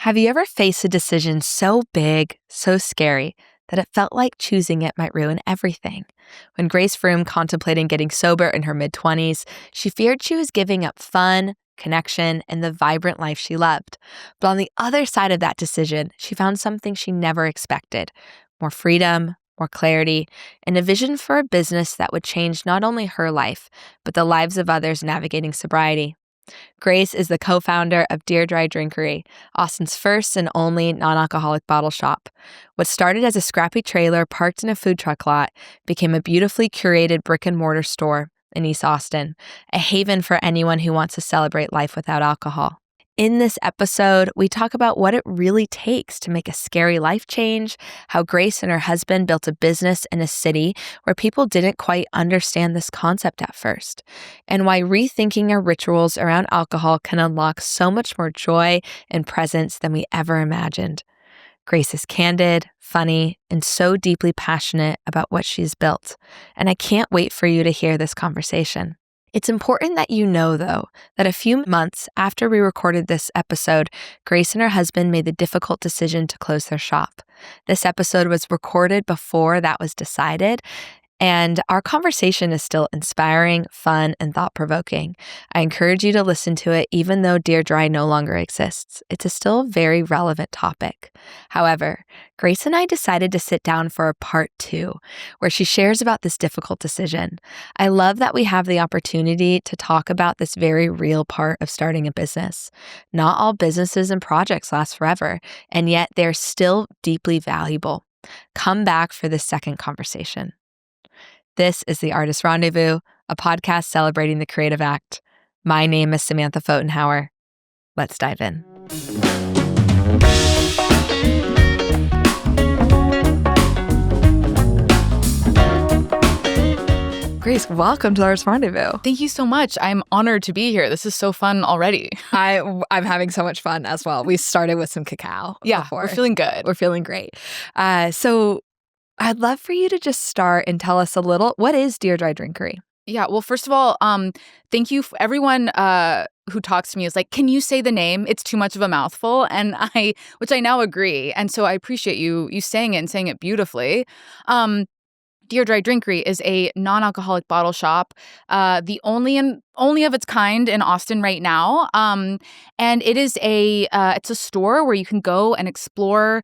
Have you ever faced a decision so big, so scary, that it felt like choosing it might ruin everything? When Grace Vroom contemplated getting sober in her mid-20s, she feared she was giving up fun, connection, and the vibrant life she loved. But on the other side of that decision, she found something she never expected: more freedom, more clarity, and a vision for a business that would change not only her life, but the lives of others navigating sobriety. Grace is the co-founder of Dear Dry Drinkery, Austin's first and only non-alcoholic bottle shop. What started as a scrappy trailer parked in a food truck lot became a beautifully curated brick-and-mortar store in East Austin, a haven for anyone who wants to celebrate life without alcohol. In this episode, we talk about what it really takes to make a scary life change, how Grace and her husband built a business in a city where people didn't quite understand this concept at first, and why rethinking our rituals around alcohol can unlock so much more joy and presence than we ever imagined. Grace is candid, funny, and so deeply passionate about what she's built, and I can't wait for you to hear this conversation. It's important that you know, though, that a few months after we recorded this episode, Grace and her husband made the difficult decision to close their shop. This episode was recorded before that was decided, and our conversation is still inspiring, fun, and thought-provoking. I encourage you to listen to it even though Dear Dry no longer exists. It's still a very relevant topic. However, Grace and I decided to sit down for a part 2, where she shares about this difficult decision. I love that we have the opportunity to talk about this very real part of starting a business. Not all businesses and projects last forever, and yet they're still deeply valuable. Come back for this second conversation. This is The Artist Rendezvous, a podcast celebrating the creative act. My name is Samantha Pfotenhauer. Let's dive in. Grace, welcome to The Artist Rendezvous. Thank you so much. I'm honored to be here. This is so fun already. I'm having so much fun as well. We started with some cacao. Yeah, we're feeling good. We're feeling great. So I'd love for you to just start and tell us a little, what is Dear Dry Drinkery? Yeah, well, first of all, thank you. Everyone who talks to me is like, can you say the name? It's too much of a mouthful. And which I now agree. And so I appreciate you saying it and saying it beautifully. Dear Dry Drinkery is a non-alcoholic bottle shop, the only of its kind in Austin right now. And it is it's a store where you can go and explore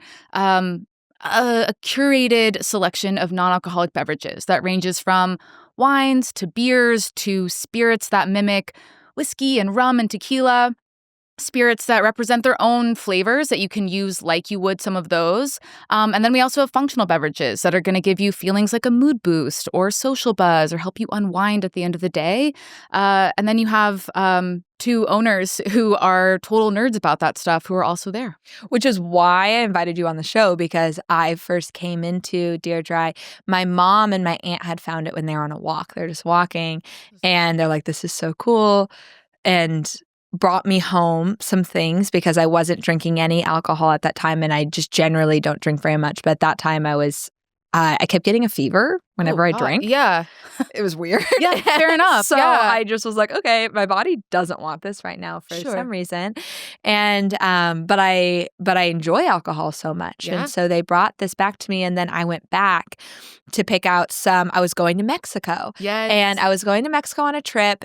a curated selection of non-alcoholic beverages that ranges from wines to beers to spirits that mimic whiskey and rum and tequila, spirits that represent their own flavors that you can use like you would some of those. And then we also have functional beverages that are going to give you feelings like a mood boost or social buzz or help you unwind at the end of the day. And then you have 2 owners who are total nerds about that stuff who are also there. Which is why I invited you on the show, because I first came into Dear Dry. My mom and my aunt had found it when they were on a walk. They're just walking and they're like, this is so cool. And brought me home some things because I wasn't drinking any alcohol at that time, and I just generally don't drink very much. But at that time I kept getting a fever whenever I drank. Yeah. It was weird. Yeah, fair enough. So yeah. I just was like, okay, my body doesn't want this right now for some reason. And but I enjoy alcohol so much. Yeah. And so they brought this back to me, and then I went back to pick out some. I was going to Mexico. Yes. And I was going to Mexico on a trip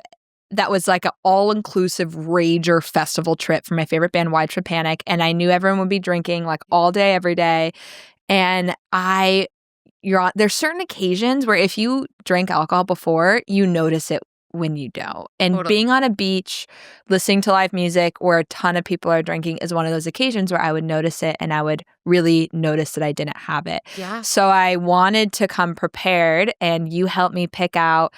that was like an all-inclusive rager festival trip for my favorite band, Wide for Panic. And I knew everyone would be drinking like all day, every day. And there's certain occasions where if you drank alcohol before, you notice it when you don't. And Totally. Being on a beach, listening to live music where a ton of people are drinking is one of those occasions where I would notice it, and I would really notice that I didn't have it. Yeah. So I wanted to come prepared, and you helped me pick out,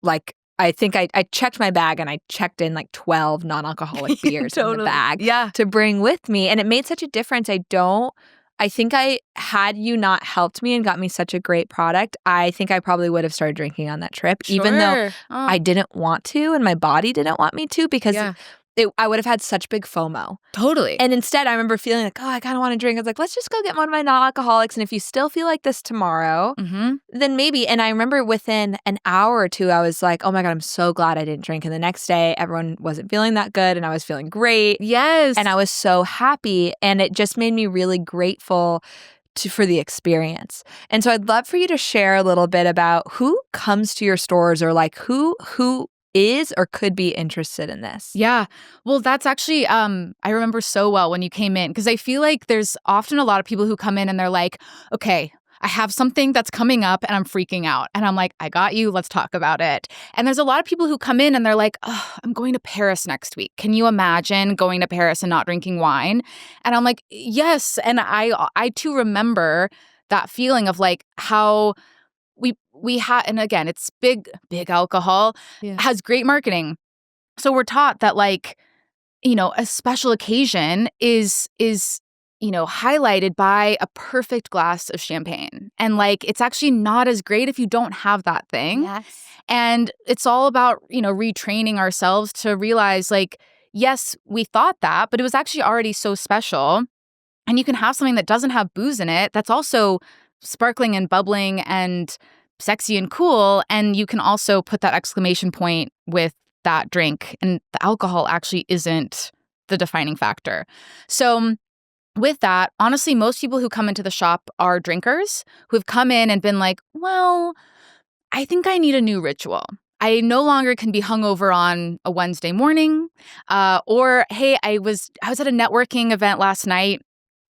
like, I think I checked my bag, and I checked in like 12 non-alcoholic beers in the bag to bring with me. And it made such a difference. I think had you not helped me and got me such a great product, I think I probably would have started drinking on that trip, even though I didn't want to and my body didn't want me to, because I would have had such big FOMO. Totally. And instead, I remember feeling like, oh, I kind of want to drink. I was like, let's just go get one of my non-alcoholics. And if you still feel like this tomorrow, then maybe. And I remember within an hour or two, I was like, oh my God, I'm so glad I didn't drink. And the next day, everyone wasn't feeling that good. And I was feeling great. Yes. And I was so happy. And it just made me really grateful for the experience. And so I'd love for you to share a little bit about who comes to your stores, or like who is or could be interested in this. Yeah. Well, that's actually, I remember so well when you came in, because I feel like there's often a lot of people who come in and they're like, okay, I have something that's coming up and I'm freaking out. And I'm like, I got you. Let's talk about it. And there's a lot of people who come in and they're like, oh, I'm going to Paris next week. Can you imagine going to Paris and not drinking wine? And I'm like, yes. And I too remember that feeling of like how we had, and again, it's big alcohol, has great marketing. So we're taught that like, a special occasion is highlighted by a perfect glass of champagne. And like, it's actually not as great if you don't have that thing. Yes. And it's all about, retraining ourselves to realize like, yes, we thought that, but it was actually already so special. And you can have something that doesn't have booze in it that's also sparkling and bubbling and sexy and cool. And you can also put that exclamation point with that drink. And the alcohol actually isn't the defining factor. So with that, honestly, most people who come into the shop are drinkers who have come in and been like, well, I think I need a new ritual. I no longer can be hungover on a Wednesday morning. Or, hey, I was at a networking event last night.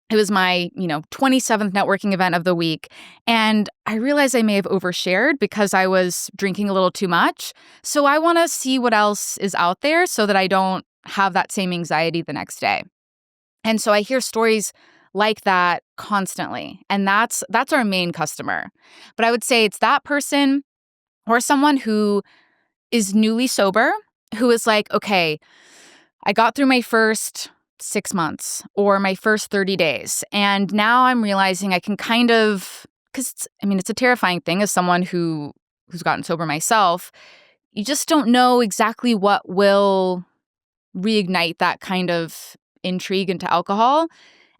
It was my, 27th networking event of the week. And I realized I may have overshared because I was drinking a little too much. So I want to see what else is out there so that I don't have that same anxiety the next day. And so I hear stories like that constantly. And that's our main customer. But I would say it's that person or someone who is newly sober, who is like, okay, I got through my first 6 months or my first 30 days. And now I'm realizing I can kind of, because it's a terrifying thing as someone who's gotten sober myself. You just don't know exactly what will reignite that kind of intrigue into alcohol.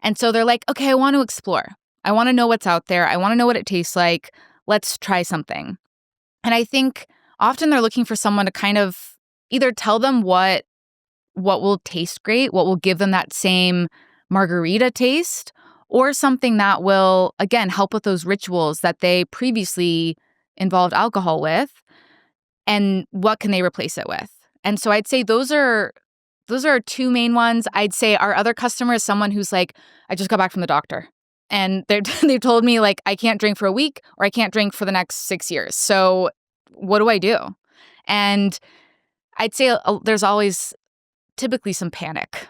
And so they're like, okay, I want to explore. I want to know what's out there. I want to know what it tastes like. Let's try something. And I think often they're looking for someone to kind of either tell them what will taste great, what will give them that same margarita taste, or something that will, again, help with those rituals that they previously involved alcohol with, and what can they replace it with. And so I'd say those are our two main ones. I'd say our other customer is someone who's like, I just got back from the doctor. And they've told me, like, I can't drink for a week or I can't drink for the next 6 years. So what do I do? And I'd say there's always typically some panic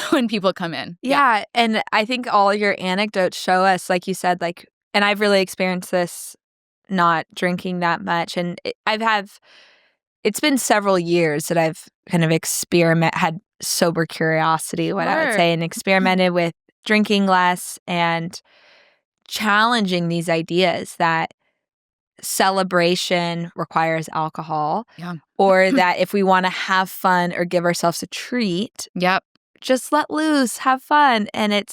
when people come in. Yeah. And I think all your anecdotes show us, like you said, like, and I've really experienced this not drinking that much. And it's been several years that I've kind of had sober curiosity, what I would say, and experimented with drinking less and challenging these ideas that celebration requires alcohol, or that if we want to have fun or give ourselves a treat, just let loose, have fun. And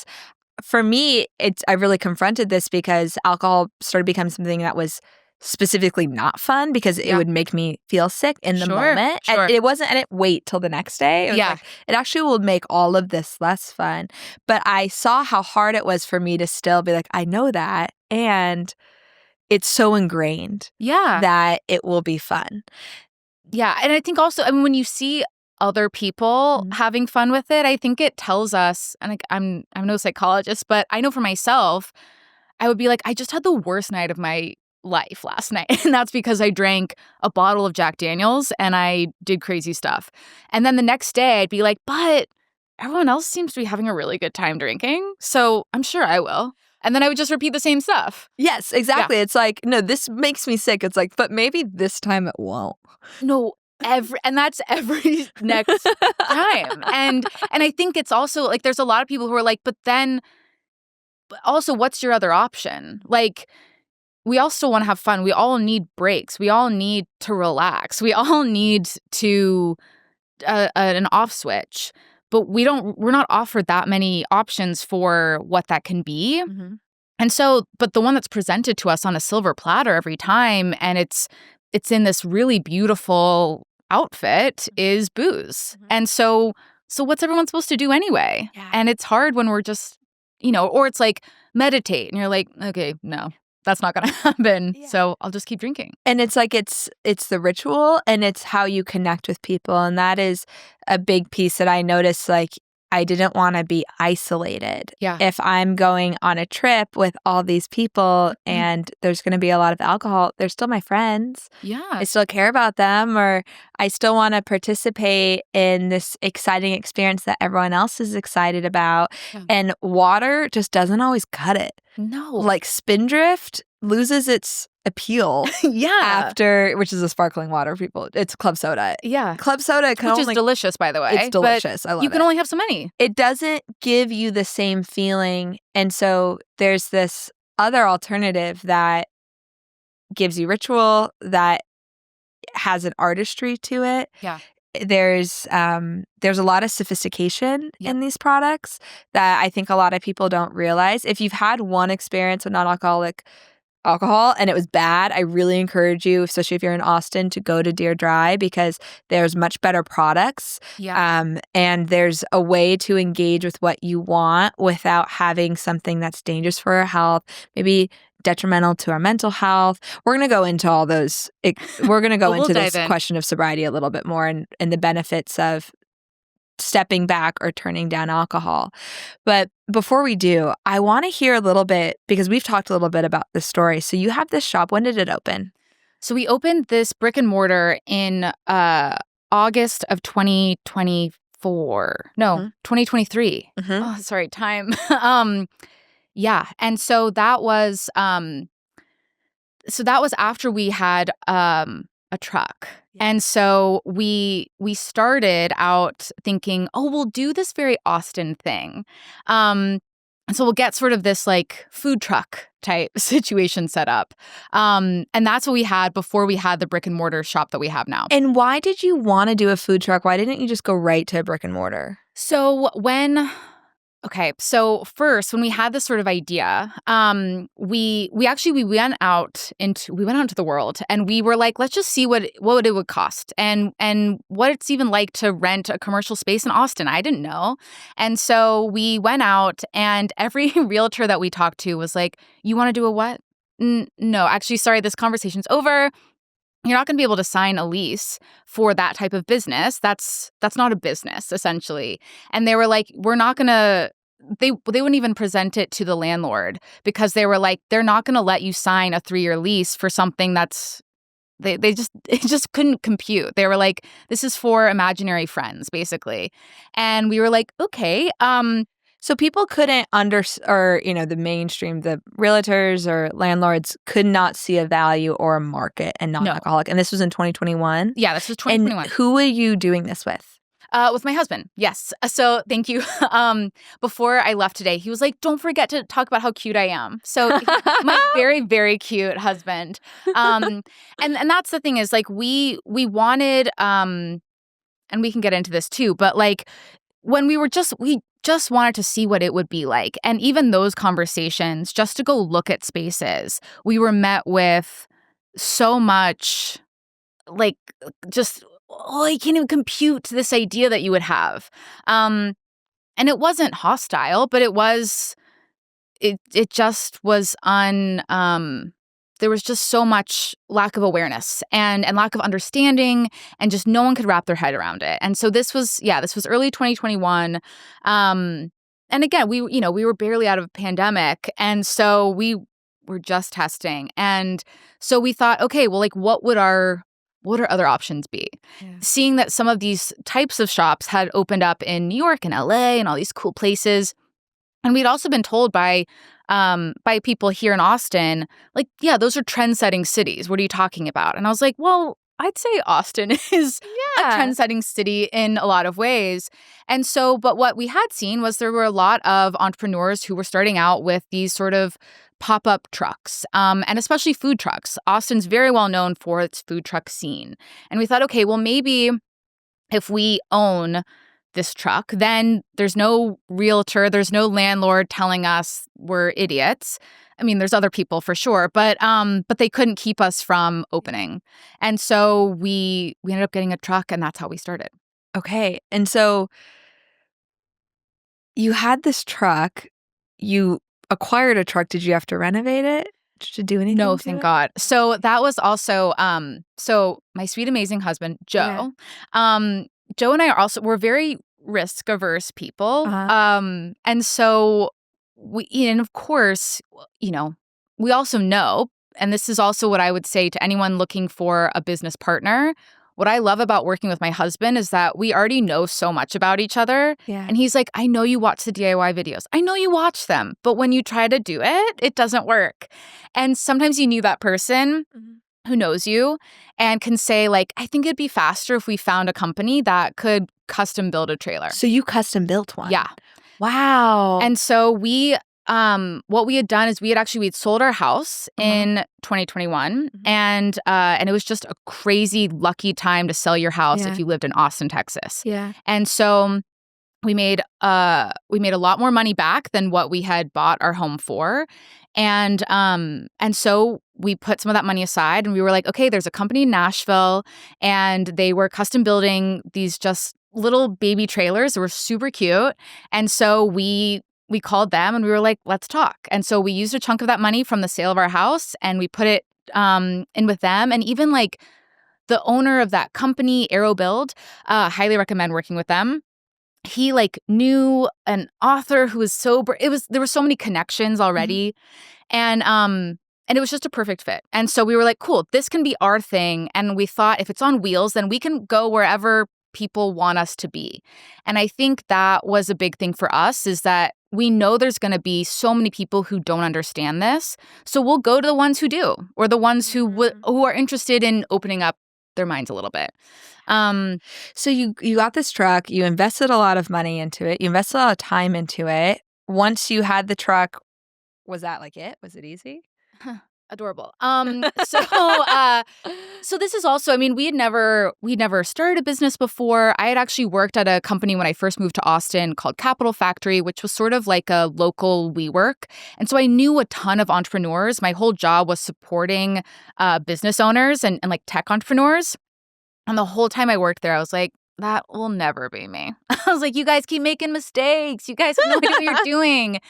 for me, I really confronted this because alcohol started becoming something that was specifically not fun because it would make me feel sick in the moment. And it wasn't, I didn't wait till the next day. It was like, it actually will make all of this less fun. But I saw how hard it was for me to still be like, I know that. And it's so ingrained that it will be fun. Yeah. And I think also, when you see other people having fun with it, I think it tells us, and I'm no psychologist, but I know for myself, I would be like, I just had the worst night of my life last night. And that's because I drank a bottle of Jack Daniels and I did crazy stuff. And then the next day I'd be like, but everyone else seems to be having a really good time drinking, so I'm sure I will. And then I would just repeat the same stuff. Yes, exactly. It's like, no, this makes me sick. It's like, but maybe this time it won't. No, and that's every next time. And I think it's also like there's a lot of people who are like, but also what's your other option? Like, we all still want to have fun. We all need breaks. We all need to relax. We all need to an off switch, but we're not offered that many options for what that can be. Mm-hmm. And so, but the one that's presented to us on a silver platter every time, and it's in this really beautiful outfit, is booze. Mm-hmm. And so what's everyone supposed to do anyway? Yeah. And it's hard when we're just, or it's like meditate, and you're like, okay, no, that's not going to happen. Yeah. So I'll just keep drinking. And it's like it's the ritual, and it's how you connect with people, and that is a big piece that I noticed. Like, I didn't want to be isolated. Yeah. If I'm going on a trip with all these people and there's going to be a lot of alcohol, they're still my friends. Yeah. I still care about them, or I still want to participate in this exciting experience that everyone else is excited about. Yeah. And water just doesn't always cut it. No. Like Spindrift loses its appeal Yeah. after, which is a sparkling water, people. It's club soda. Yeah. Club soda can Which only, is delicious, by the way. it's delicious. I love it. You can only have so many. It doesn't give you the same feeling. And so there's this other alternative that gives you ritual, that has an artistry to it. Yeah. There's a lot of sophistication in these products that I think a lot of people don't realize. If you've had one experience with non-alcoholic alcohol and it was bad, I really encourage you, especially if you're in Austin, to go to Dear Dry, because there's much better products. Yeah. And there's a way to engage with what you want without having something that's dangerous for our health, maybe detrimental to our mental health. We're going to go into all those. We're going to go into this question of sobriety a little bit more, and the benefits of stepping back or turning down alcohol. But before we do, I want to hear a little bit, because we've talked a little bit about this story. So you have this shop. When did it open? So we opened this brick and mortar in August of 2024. No, 2023. Mm-hmm. Oh, sorry, time. Yeah. And so that was after we had a truck. Yeah. And so we started out thinking, oh, we'll do this very Austin thing. And so we'll get sort of this like food truck type situation set up. And that's what we had before we had the brick and mortar shop that we have now. And why did you want to do a food truck? Why didn't you just go right to a brick and mortar? So so first, when we had this sort of idea, we went out into the world, and we were like, let's just see what it would cost and what it's even like to rent a commercial space in Austin. I didn't know. And so we went out, and every realtor that we talked to was like, you want to do a what? No, actually, sorry, this conversation's over. You're not going to be able to sign a lease for that type of business. That's not a business, essentially. And they were like, we're not going to – they wouldn't even present it to the landlord, because they were like, they're not going to let you sign a 3-year lease for something that's – it just couldn't compute. They were like, this is for imaginary friends, basically. And we were like, okay. So people couldn't the mainstream, the realtors or landlords could not see a value or a market in non-alcoholic. No. And this was in 2021? Yeah, this was 2021. And who were you doing this with? With my husband, yes. So thank you. Before I left today, he was like, don't forget to talk about how cute I am. So my very, very cute husband. And that's the thing, is like we wanted, and we can get into this too, but like when we just wanted to see what it would be like. And even those conversations, just to go look at spaces, we were met with so much, like, just, I can't even compute this idea that you would have. And it wasn't hostile, but it just was there was just so much lack of awareness and lack of understanding, and just no one could wrap their head around it. And so this was early 2021. And again, we were barely out of a pandemic. And so we were just testing. And so we thought, okay, well, like, what would our other options be? Yeah. Seeing that some of these types of shops had opened up in New York and LA and all these cool places. And we'd also been told by people here in Austin, like, yeah, those are trend-setting cities. What are you talking about? And I was like, well, I'd say Austin is a trend-setting city in a lot of ways. And so, but what we had seen was there were a lot of entrepreneurs who were starting out with these sort of pop-up trucks, and especially food trucks. Austin's very well known for its food truck scene. And we thought, okay, well, maybe if we own this truck, then there's no realtor, there's no landlord telling us we're idiots. I mean, there's other people for sure, but they couldn't keep us from opening. And so we ended up getting a truck, and that's how we started. Okay. And so you had this truck, you acquired a truck. Did you have to renovate it? Did you do anything No, to thank it? God. So that was also so my sweet, amazing husband, Joe. Joe and I we're very risk averse people. And so and of course, we also know, and this is also what I would say to anyone looking for a business partner. What I love about working with my husband is that we already know so much about each other. Yeah. And he's like, I know you watch the DIY videos. I know you watch them. But when you try to do it, it doesn't work. And sometimes you need that person who knows you and can say, like, I think it'd be faster if we found a company that could custom build a trailer. So you custom built one? Yeah. Wow. And so what we had done is we'd sold our house in 2021, and it was just a crazy lucky time to sell your house if you lived in Austin, Texas. Yeah. And so we made a lot more money back than what we had bought our home for. And so we put some of that money aside, and we were like, okay, there's a company in Nashville, and they were custom building these just little baby trailers that were super cute. And so we called them and we were like, let's talk. And so we used a chunk of that money from the sale of our house, and we put it in with them. And even like the owner of that company, AeroBuild, highly recommend working with them. He like knew an author who was sober. There were so many connections already. And it was just a perfect fit. And so we were like, cool, this can be our thing. And we thought if it's on wheels, then we can go wherever people want us to be. And I think that was a big thing for us, is that we know there's going to be so many people who don't understand this. So we'll go to the ones who do, or the ones who are interested in opening up their minds a little bit. So you got this truck, you invested a lot of money into it, you invested a lot of time into it. Once you had the truck, was that like it? Was it easy? Adorable. So this is also, I mean, we'd never started a business before. I had actually worked at a company when I first moved to Austin called Capital Factory, which was sort of like a local WeWork. And so I knew a ton of entrepreneurs. My whole job was supporting business owners and like tech entrepreneurs. And the whole time I worked there, I was like, that will never be me. I was like, you guys keep making mistakes. You guys have no idea what you're doing.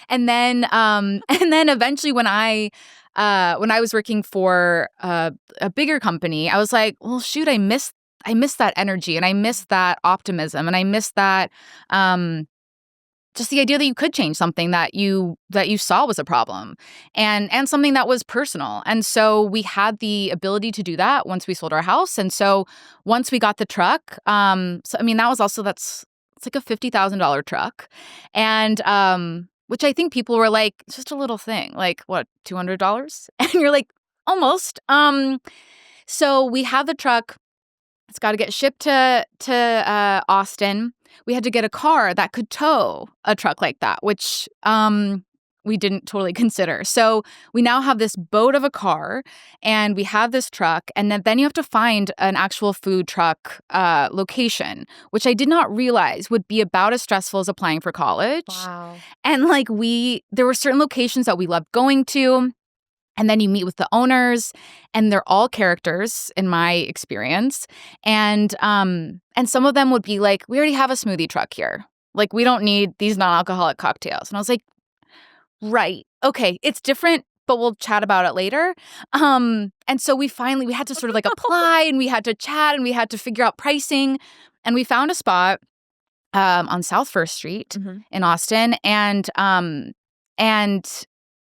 And then eventually when I was working for a bigger company, I was like, well, shoot, I miss that energy, and I miss that optimism, and I miss that just the idea that you could change something that you saw was a problem, and something that was personal. And so we had the ability to do that once we sold our house. And so once we got the truck, so I mean, it's like a $50,000 truck, and which I think people were like, it's just a little thing, like what, $200? And you're like, almost. So we have the truck. It's got to get shipped to Austin. We had to get a car that could tow a truck like that, which we didn't totally consider. So we now have this boat of a car, and we have this truck, and then you have to find an actual food truck location, which I did not realize would be about as stressful as applying for college. Wow. And like there were certain locations that we loved going to. And then you meet with the owners, and they're all characters in my experience. And some of them would be like, we already have a smoothie truck here. Like, we don't need these non-alcoholic cocktails. And I was like, right. Okay, it's different, but we'll chat about it later. And so we had to sort of like apply, and we had to chat, and we had to figure out pricing. And we found a spot on South First Street in Austin. And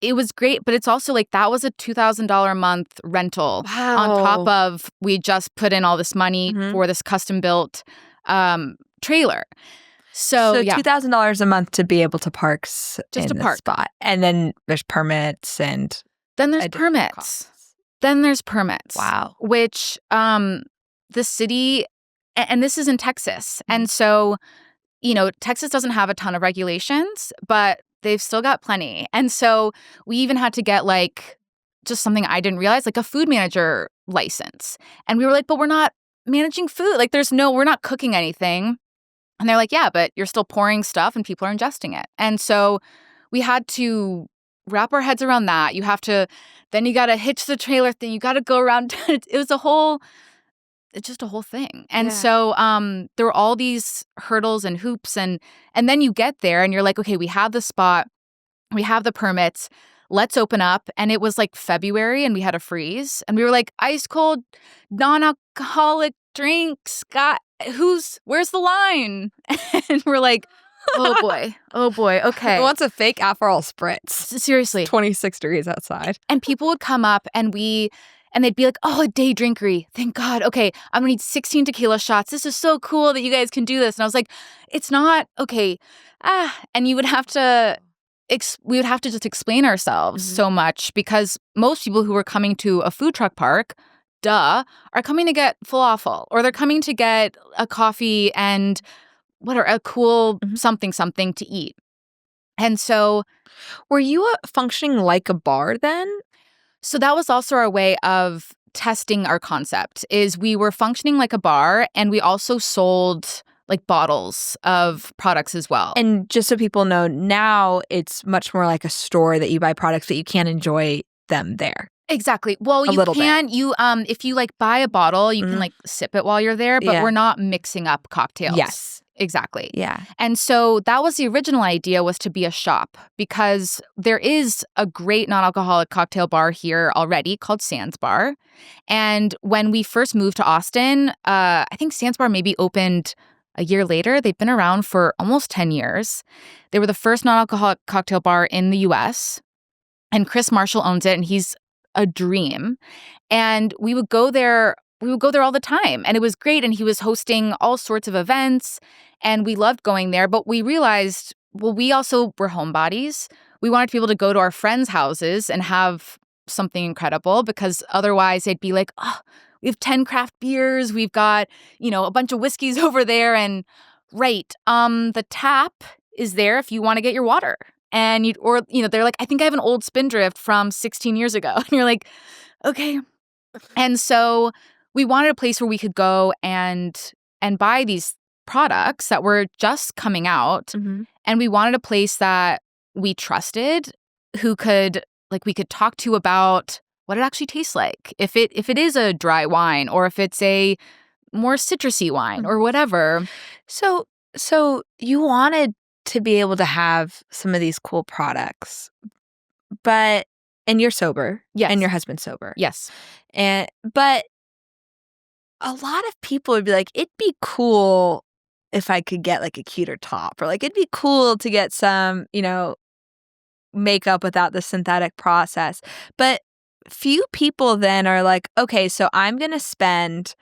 it was great, but it's also like that was a $2,000 a month rental. Wow. On top of we just put in all this money for this custom built trailer. So yeah. $2,000 a month to be able to park Just in to park. the spot. And then there's permits and then there's permits. Costs. Then there's permits. Wow. Which the city, and this is in Texas. And so, Texas doesn't have a ton of regulations, but they've still got plenty. And so we even had to get like just something I didn't realize, like a food manager license. And we were like, but we're not managing food. Like we're not cooking anything. And they're like, yeah, but you're still pouring stuff and people are ingesting it. And so we had to wrap our heads around that. Then you got to hitch the trailer thing. You got to go around. It was it's just a whole thing. And so there were all these hurdles and hoops. And then you get there and you're like, okay, we have the spot. We have the permits. Let's open up. And it was like February and we had a freeze. And we were like, ice cold, non-alcoholic drinks. Where's the line? And we're like, oh boy, okay. Who wants a fake Aperol spritz? Seriously. 26 degrees outside. And people would come up and they'd be like, oh, a day drinkery. Thank God. Okay, I'm going to need 16 tequila shots. This is so cool that you guys can do this. And I was like, it's not, okay. And we would have to just explain ourselves so much because most people who are coming to a food truck park, are coming to get falafel or they're coming to get a coffee and a cool something to eat. And so were you functioning like a bar then? So that was also our way of testing our concept is we were functioning like a bar and we also sold like bottles of products as well. And just so people know, now it's much more like a store that you buy products, but you can't enjoy them there. Exactly. Well, you can. If you like buy a bottle, you can like sip it while you're there, but we're not mixing up cocktails. Yes. Exactly. Yeah. And so that was the original idea, was to be a shop because there is a great non-alcoholic cocktail bar here already called Sands Bar. And when we first moved to Austin, I think Sands Bar maybe opened a year later. They've been around for almost 10 years. They were the first non-alcoholic cocktail bar in the U.S. And Chris Marshall owns it, and he's a dream. And we would go there all the time. And it was great. And he was hosting all sorts of events. And we loved going there. But we realized, we also were homebodies. We wanted to be able to go to our friends' houses and have something incredible because otherwise they'd be like, oh, we have 10 craft beers. We've got, a bunch of whiskeys over there. And the tap is there if you want to get your water. And they're like, I think I have an old Spindrift from 16 years ago. And you're like, okay. And so we wanted a place where we could go and buy these products that were just coming out. Mm-hmm. And we wanted a place that we trusted, we could talk to about what it actually tastes like. If it is a dry wine or if it's a more citrusy wine or whatever. So you wanted to be able to have some of these cool products, and you're sober. Yes. And your husband's sober. Yes. But a lot of people would be like, it'd be cool if I could get like a cuter top, or like it'd be cool to get some, makeup without the synthetic process. But few people then are like, okay, so I'm going to spend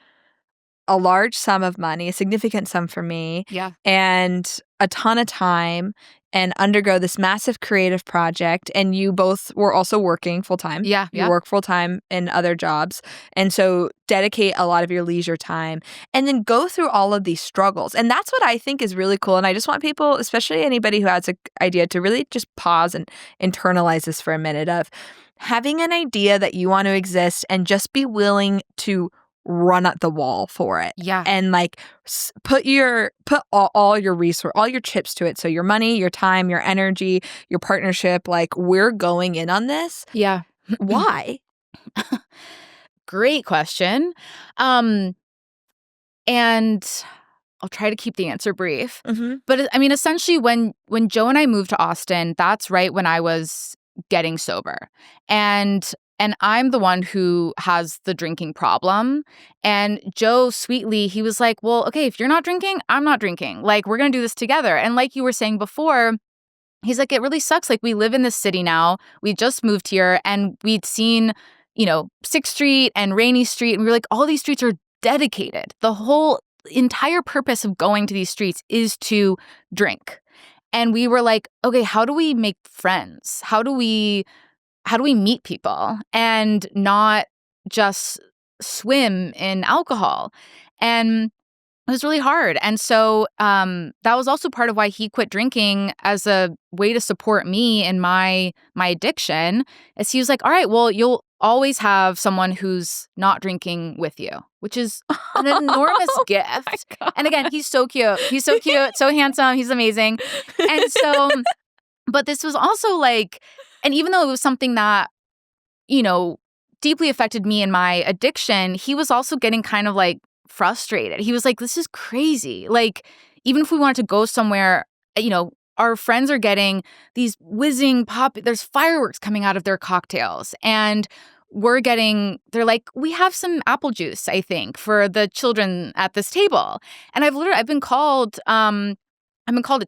a large sum of money, a significant sum for me, and a ton of time, and undergo this massive creative project. And you both were also working full time. Yeah. You work full time in other jobs. And so dedicate a lot of your leisure time and then go through all of these struggles. And that's what I think is really cool. And I just want people, especially anybody who has an idea, to really just pause and internalize this for a minute of having an idea that you want to exist and just be willing to run at the wall for it. Yeah. And like put all your resource, all your chips to it. So your money, your time, your energy, your partnership, like we're going in on this. Yeah. Why? Great question. And I'll try to keep the answer brief. Mm-hmm. But I mean, essentially when Joe and I moved to Austin, that's right when I was getting sober. And I'm the one who has the drinking problem. And Joe, sweetly, he was like, well, okay, if you're not drinking, I'm not drinking. Like, we're going to do this together. And like you were saying before, he's like, it really sucks. Like, we live in this city now. We just moved here and we'd seen, 6th Street and Rainey Street. And we were like, all these streets are dedicated. The whole entire purpose of going to these streets is to drink. And we were like, okay, how do we make friends? How do we meet people and not just swim in alcohol? And was really hard. And so that was also part of why he quit drinking as a way to support me in my addiction. Is he was like, all right, well, you'll always have someone who's not drinking with you, which is an enormous gift. And again, he's so cute. He's so cute, so handsome. He's amazing. And so, but this was also like, and even though it was something that, deeply affected me in my addiction, he was also getting kind of like frustrated. He was like, this is crazy. Like, even if we wanted to go somewhere, our friends are getting these whizzing there's fireworks coming out of their cocktails. And they're like, we have some apple juice, I think, for the children at this table. And I've been called a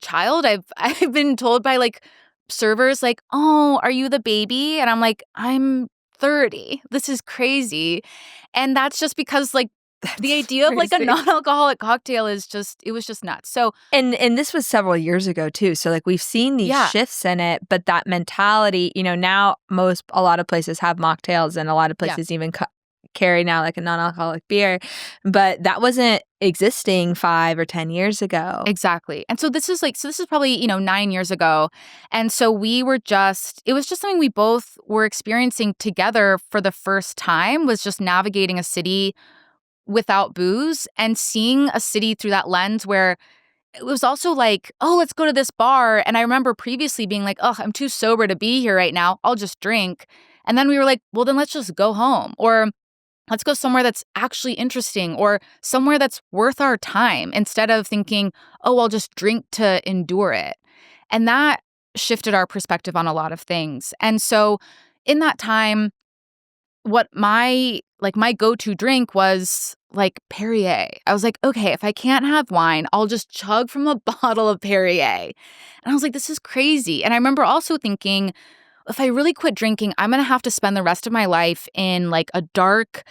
child. I've been told by like servers like, oh, are you the baby? And I'm like, I'm 30. This is crazy. And that's just because like the idea of like a non-alcoholic cocktail it was just nuts. So and this was several years ago too. So like we've seen these shifts in it, but that mentality, now a lot of places have mocktails and a lot of places even carry now like a non-alcoholic beer, but that wasn't existing 5 or 10 years ago. Exactly. And so this is probably, 9 years ago. And so it was just something we both were experiencing together for the first time, was just navigating a city without booze and seeing a city through that lens where it was also like, oh, let's go to this bar. And I remember previously being like, oh, I'm too sober to be here right now. I'll just drink. And then we were like, well, then let's just go home, or let's go somewhere that's actually interesting, or somewhere that's worth our time, instead of thinking, oh, I'll just drink to endure it. And that shifted our perspective on a lot of things. And so in that time, what my go-to drink was like Perrier. I was like, okay, if I can't have wine, I'll just chug from a bottle of Perrier. And I was like, this is crazy. And I remember also thinking, if I really quit drinking, I'm going to have to spend the rest of my life in like a dark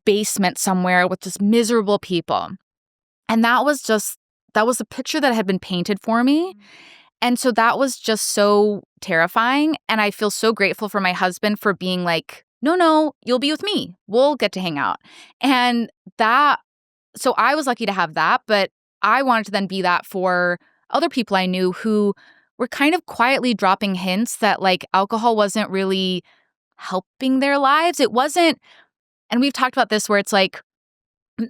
basement somewhere with just miserable people. And that was the picture that had been painted for me. And so that was just so terrifying. And I feel so grateful for my husband for being like, no, you'll be with me. We'll get to hang out. And so I was lucky to have that, but I wanted to then be that for other people I knew who were kind of quietly dropping hints that like alcohol wasn't really helping their lives. It wasn't, and we've talked about this where it's like,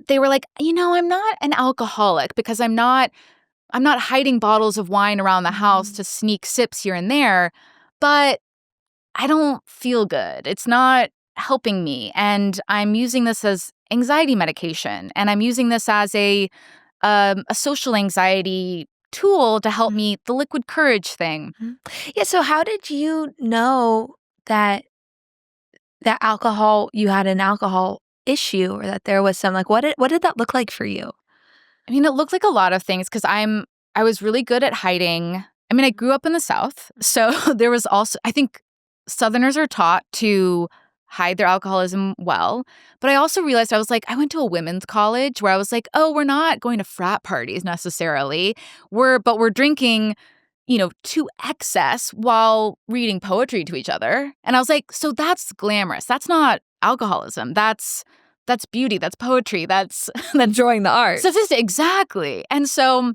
they were like, I'm not an alcoholic because I'm not hiding bottles of wine around the house to sneak sips here and there, but I don't feel good. It's not helping me. And I'm using this as anxiety medication. And I'm using this as a social anxiety tool to help me, the liquid courage thing. Yeah. So how did you know that you had an alcohol issue, or that there was some, like, what did that look like for you? I mean, it looked like a lot of things because I was really good at hiding. I mean, I grew up in the South. So there was also, I think Southerners are taught to hide their alcoholism well. But I also realized I went to a women's college where I was like, oh, we're not going to frat parties necessarily. But we're drinking, to excess while reading poetry to each other. And I was like, so that's glamorous. That's not alcoholism. That's beauty. That's poetry. That's enjoying the art. Exactly. And so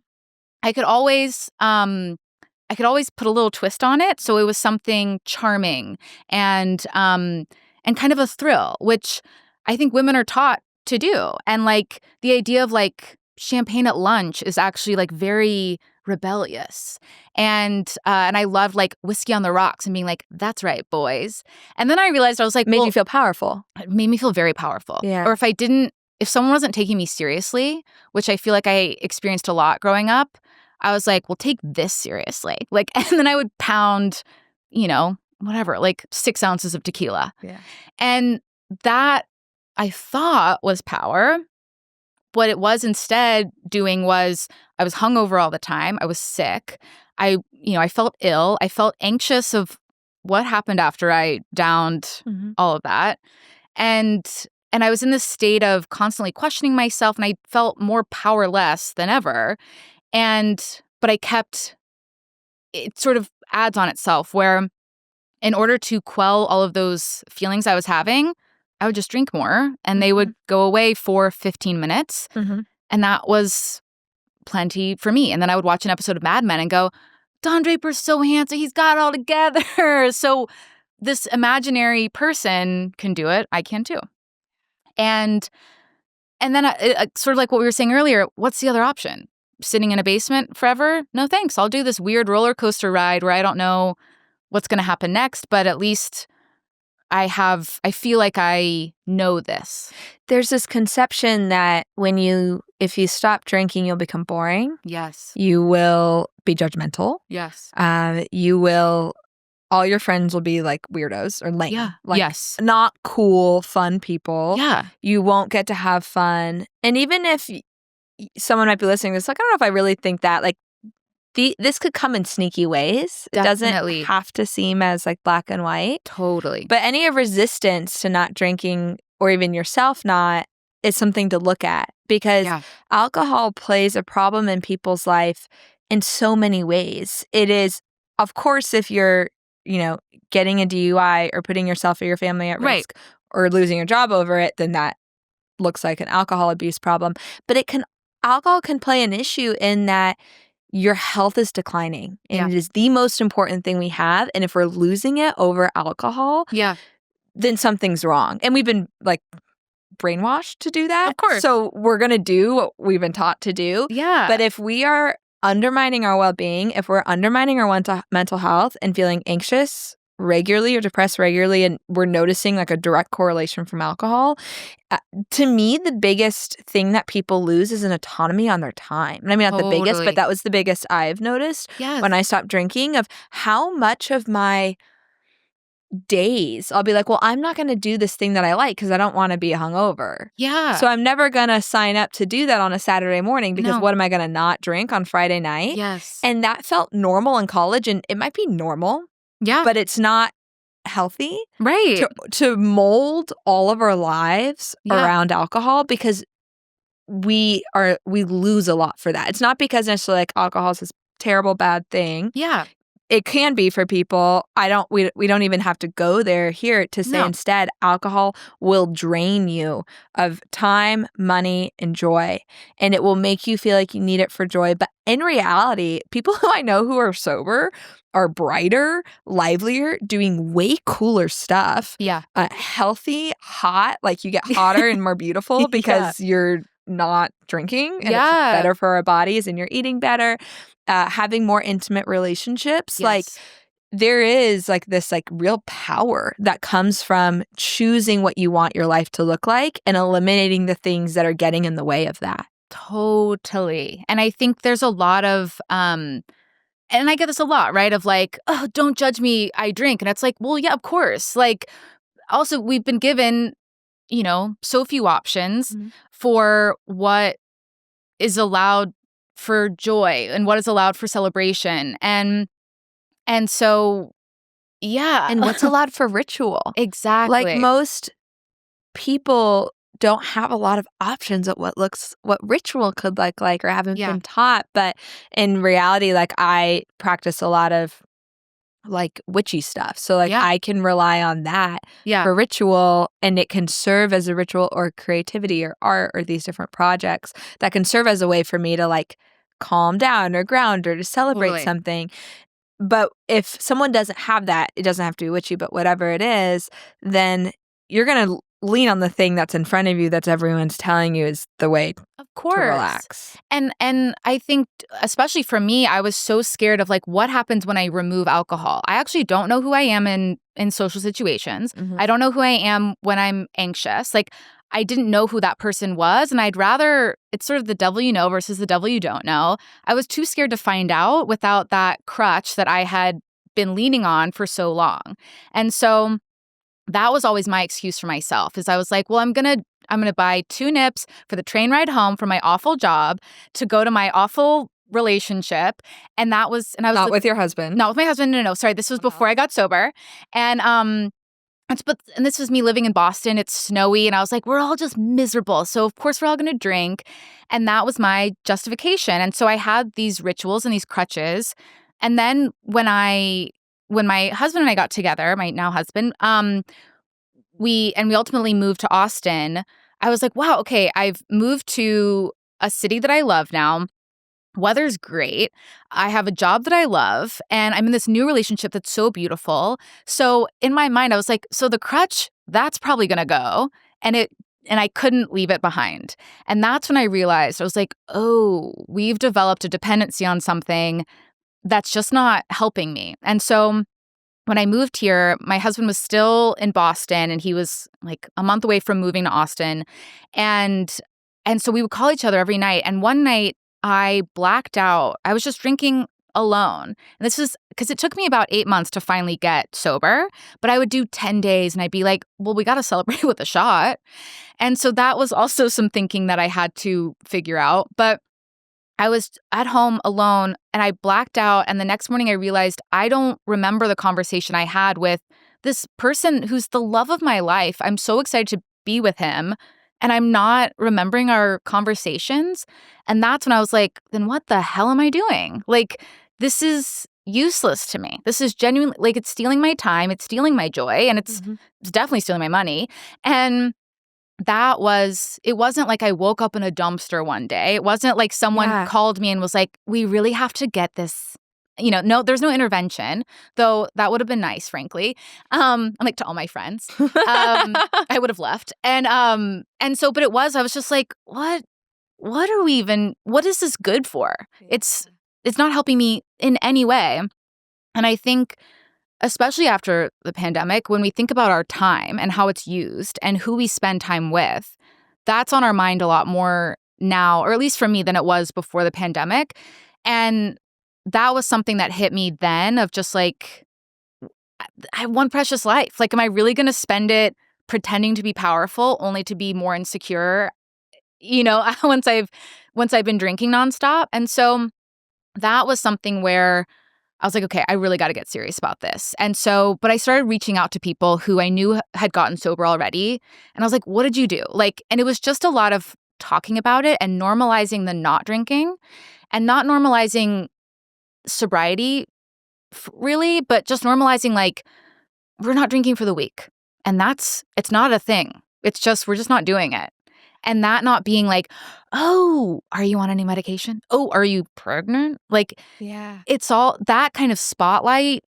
I could always put a little twist on it, so it was something charming and kind of a thrill, which I think women are taught to do. And like the idea of like champagne at lunch is actually like very rebellious. And I loved like whiskey on the rocks and being like, that's right, boys. And then I realized I was like, made you feel powerful. It made me feel very powerful. Yeah. Or if someone wasn't taking me seriously, which I feel like I experienced a lot growing up, I was like, well, take this seriously. Like, and then I would pound, whatever, like 6 ounces of tequila. Yeah. And that I thought was power. What it was instead doing was I was hungover all the time. I was sick. I felt ill. I felt anxious of what happened after I downed all of that. And I was in this state of constantly questioning myself, and I felt more powerless than ever. But it sort of adds on itself where in order to quell all of those feelings I was having, I would just drink more and they would go away for 15 minutes. And that was plenty for me. And then I would watch an episode of Mad Men and go, Don Draper's so handsome. He's got it all together. So this imaginary person can do it. I can too. And then sort of like what we were saying earlier, what's the other option? Sitting in a basement forever? No thanks. I'll do this weird roller coaster ride where I don't know what's going to happen next, but at least I feel like I know this. There's this conception that if you stop drinking, you'll become boring. Yes. You will be judgmental. Yes. All your friends will be like weirdos or lame. Yeah. Like, yes. Not cool, fun people. Yeah. You won't get to have fun. And even if someone might be listening to this, like, I don't know if I really think that. Like, this could come in sneaky ways. Definitely. It doesn't have to seem as like black and white. Totally. But any resistance to not drinking or even yourself not is something to look at because alcohol plays a problem in people's life in so many ways. It is, of course, if you're, getting a DUI or putting yourself or your family at risk or losing your job over it, then that looks like an alcohol abuse problem. But alcohol can play an issue in that your health is declining. And it is the most important thing we have. And if we're losing it over alcohol, then something's wrong. And we've been like brainwashed to do that. Of course. So we're going to do what we've been taught to do. Yeah. But if we are undermining our well-being, if we're undermining our mental health and feeling anxious regularly or depressed regularly, and we're noticing like a direct correlation from alcohol, to me, the biggest thing that people lose is an autonomy on their time. And I mean, not the biggest, but that was the biggest I've noticed when I stopped drinking, of how much of my days I'll be like, well, I'm not going to do this thing that I like because I don't want to be hungover. Yeah. So I'm never going to sign up to do that on a Saturday morning because what am I going to not drink on Friday night? Yes. And that felt normal in college, and it might be normal. Yeah. But it's not healthy. Right. To mold all of our lives around alcohol because we lose a lot for that. It's not because necessarily like alcohol is this terrible bad thing. Yeah. It can be for people. We don't even have to go there here to say instead alcohol will drain you of time, money, and joy. And it will make you feel like you need it for joy. But in reality, people who I know who are sober are brighter, livelier, doing way cooler stuff. Yeah. Healthy, hot, like you get hotter and more beautiful because you're not drinking and it's better for our bodies and you're eating better. Having more intimate relationships. Like there is like this like real power that comes from choosing what you want your life to look like and eliminating the things that are getting in the way of that. Totally. And I think there's a lot of and I get this a lot, right? Of like, oh, don't judge me, I drink. And it's like, well, yeah, of course. Like also we've been given, so few options for what is allowed for joy and what is allowed for celebration. And so, yeah. And what's allowed for ritual. Exactly. Like most people don't have a lot of options at what ritual could look like or haven't been taught. But in reality, like I practice a lot of like witchy stuff. So like I can rely on that for ritual, and it can serve as a ritual or creativity or art or these different projects that can serve as a way for me to like calm down or ground or to celebrate something. But if someone doesn't have that, it doesn't have to be witchy, but whatever it is, then you're going to lean on the thing that's in front of you that's everyone's telling you is the way of course. To relax. And I think, especially for me, I was so scared of like what happens when I remove alcohol. I actually don't know who I am in social situations. I don't know who I am when I'm anxious. Like I didn't know who that person was, and I'd rather, it's sort of the devil you know versus the devil you don't know. I was too scared to find out without that crutch that I had been leaning on for so long. And so that was always my excuse for myself, is I was like, well, I'm going to buy 2 nips for the train ride home from my awful job to go to my awful relationship. And I was not with your husband. Not with my husband. No. Sorry. This was before I got sober. And this was me living in Boston. It's snowy. And I was like, we're all just miserable. So of course we're all going to drink. And that was my justification. And so I had these rituals and these crutches. And then when my husband and I got together, my now husband, we ultimately moved to Austin. I was like, wow, okay, I've moved to a city that I love now. Weather's great. I have a job that I love, and I'm in this new relationship that's so beautiful. So in my mind, I was like, so the crutch, that's probably going to go. And I couldn't leave it behind. And that's when I realized, I was like, oh, we've developed a dependency on something that's just not helping me. And so when I moved here, my husband was still in Boston, and he was like a month away from moving to Austin. And so we would call each other every night. And one night I blacked out. I was just drinking alone. And this was because it took me about 8 months to finally get sober. But I would do 10 days and I'd be like, well, we got to celebrate with a shot. And so that was also some thinking that I had to figure out. But I was at home alone and I blacked out. And the next morning I realized I don't remember the conversation I had with this person who's the love of my life. I'm so excited to be with him. And I'm not remembering our conversations. And that's when I was like, then what the hell am I doing? Like, this is useless to me. This is genuinely, like, it's stealing my time. It's stealing my joy. And it's definitely stealing my money. And it wasn't like I woke up in a dumpster one day. It wasn't like someone called me and was like, we really have to get this. No, there's no intervention, though that would have been nice, frankly. Like to all my friends, I would have left. But I was just like, what is this good for? Yeah. It's not helping me in any way. And I think, especially after the pandemic, when we think about our time and how it's used and who we spend time with, that's on our mind a lot more now, or at least for me, than it was before the pandemic. And that was something that hit me then, of just like, I have one precious life. Like, am I really going to spend it pretending to be powerful only to be more insecure, once I've been drinking nonstop? And so that was something where I was like, okay, I really got to get serious about this. And so, but I started reaching out to people who I knew had gotten sober already. And I was like, what did you do? And it was just a lot of talking about it and normalizing the not drinking, and not normalizing sobriety really, but just normalizing, like, we're not drinking for the week. And it's not a thing. It's just, we're just not doing it. And that not being like, oh, are you on any medication? Oh, are you pregnant? Like, it's all that kind of spotlight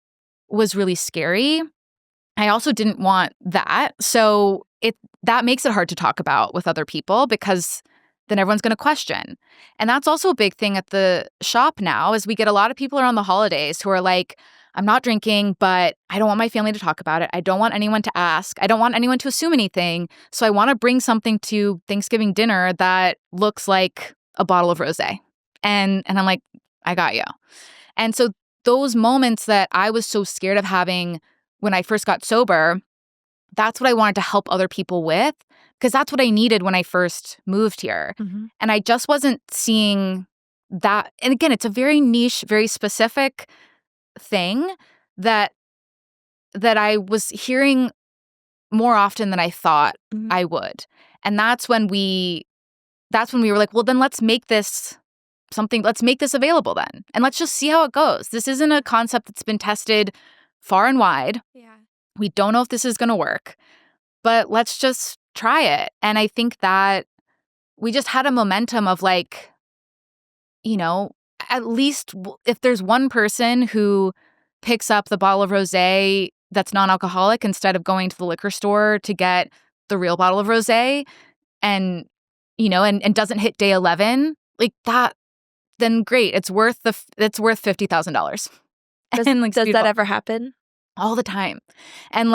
was really scary. I also didn't want that. So that makes it hard to talk about with other people, because then everyone's going to question. And that's also a big thing at the shop now, is we get a lot of people around the holidays who are like, I'm not drinking, but I don't want my family to talk about it. I don't want anyone to ask. I don't want anyone to assume anything. So I want to bring something to Thanksgiving dinner that looks like a bottle of rosé. And I'm like, I got you. And so those moments that I was so scared of having when I first got sober, that's what I wanted to help other people with, because that's what I needed when I first moved here. And I just wasn't seeing that. And again, it's a very niche, very specific thing that I was hearing more often than I thought I would. And that's when we were like, well, then let's make this available then. And let's just see how it goes. This isn't a concept that's been tested far and wide. Yeah. We don't know if this is going to work, but let's just try it. And I think that we just had a momentum of, like, at least if there's one person who picks up the bottle of rosé that's non-alcoholic instead of going to the liquor store to get the real bottle of rosé, and doesn't hit day 11, like that, then great. It's worth $50,000. Does that ever happen? All the time. And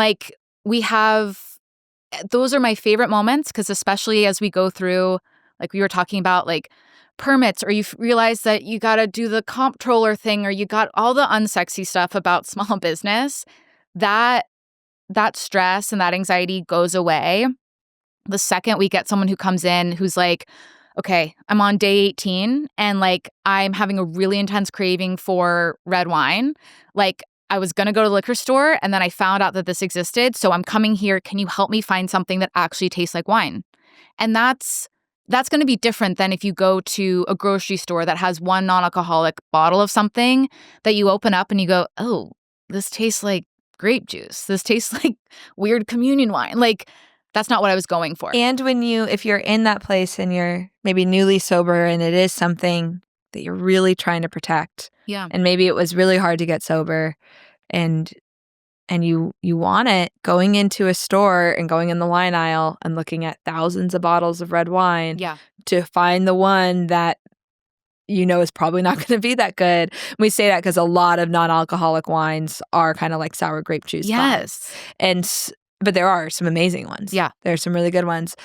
those are my favorite moments, because especially as we go through, like we were talking about, like permits, or you realize that you got to do the comptroller thing, or you got all the unsexy stuff about small business, that stress and that anxiety goes away the second we get someone who comes in who's like, okay, I'm on day 18 and like I'm having a really intense craving for red wine. Like, I was going to go to the liquor store and then I found out that this existed. So I'm coming here. Can you help me find something that actually tastes like wine? And that's going to be different than if you go to a grocery store that has one non-alcoholic bottle of something that you open up and you go, oh, this tastes like grape juice. This tastes like weird communion wine. Like, That's not what I was going for. And if you're in that place and you're maybe newly sober and it is something that you're really trying to protect. Yeah. And maybe it was really hard to get sober and you want it, going into a store and going in the wine aisle and looking at thousands of bottles of red wine to find the one that is probably not going to be that good. And we say that because a lot of non-alcoholic wines are kind of like sour grape juice. Yes. But there are some amazing ones. Yeah. There are some really good ones.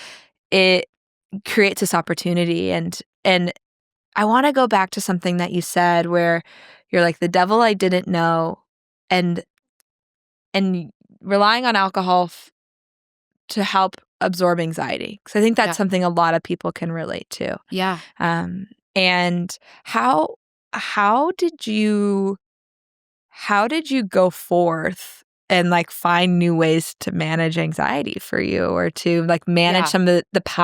It creates this opportunity. And I want to go back to something that you said where you're like, the devil I didn't know, and relying on alcohol to help absorb anxiety. Because I think that's something a lot of people can relate to. Yeah. And how did you go forth and like find new ways to manage anxiety for you, or to like manage some of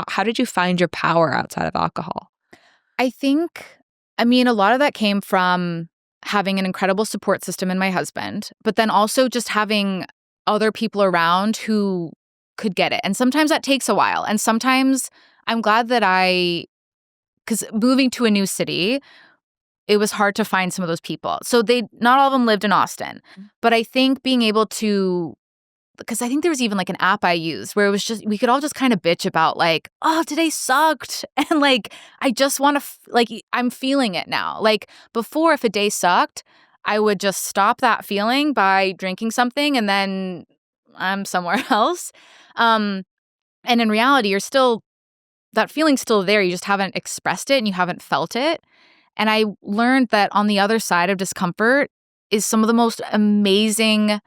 how did you find your power outside of alcohol? I think, a lot of that came from having an incredible support system in my husband, but then also just having other people around who could get it. And sometimes that takes a while. And sometimes I'm glad that because moving to a new city, it was hard to find some of those people. So not all of them lived in Austin. But I think being able to, because I think there was even like an app I used where it was just, we could all just kind of bitch about like, oh, today sucked. And like, I just want to, I'm feeling it now. Like before, if a day sucked, I would just stop that feeling by drinking something and then I'm somewhere else. And in reality, that feeling's still there. You just haven't expressed it and you haven't felt it. And I learned that on the other side of discomfort is some of the most amazing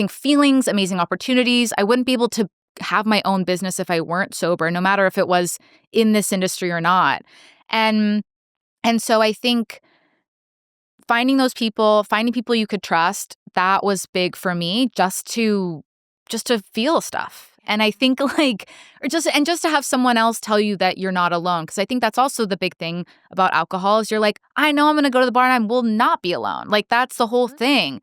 feelings, amazing opportunities. I wouldn't be able to have my own business if I weren't sober, no matter if it was in this industry or not. And so I think finding people you could trust, that was big for me, just to feel stuff. And I think just to have someone else tell you that you're not alone. Because I think that's also the big thing about alcohol is you're like, I know I'm going to go to the bar and I will not be alone. Like that's the whole thing.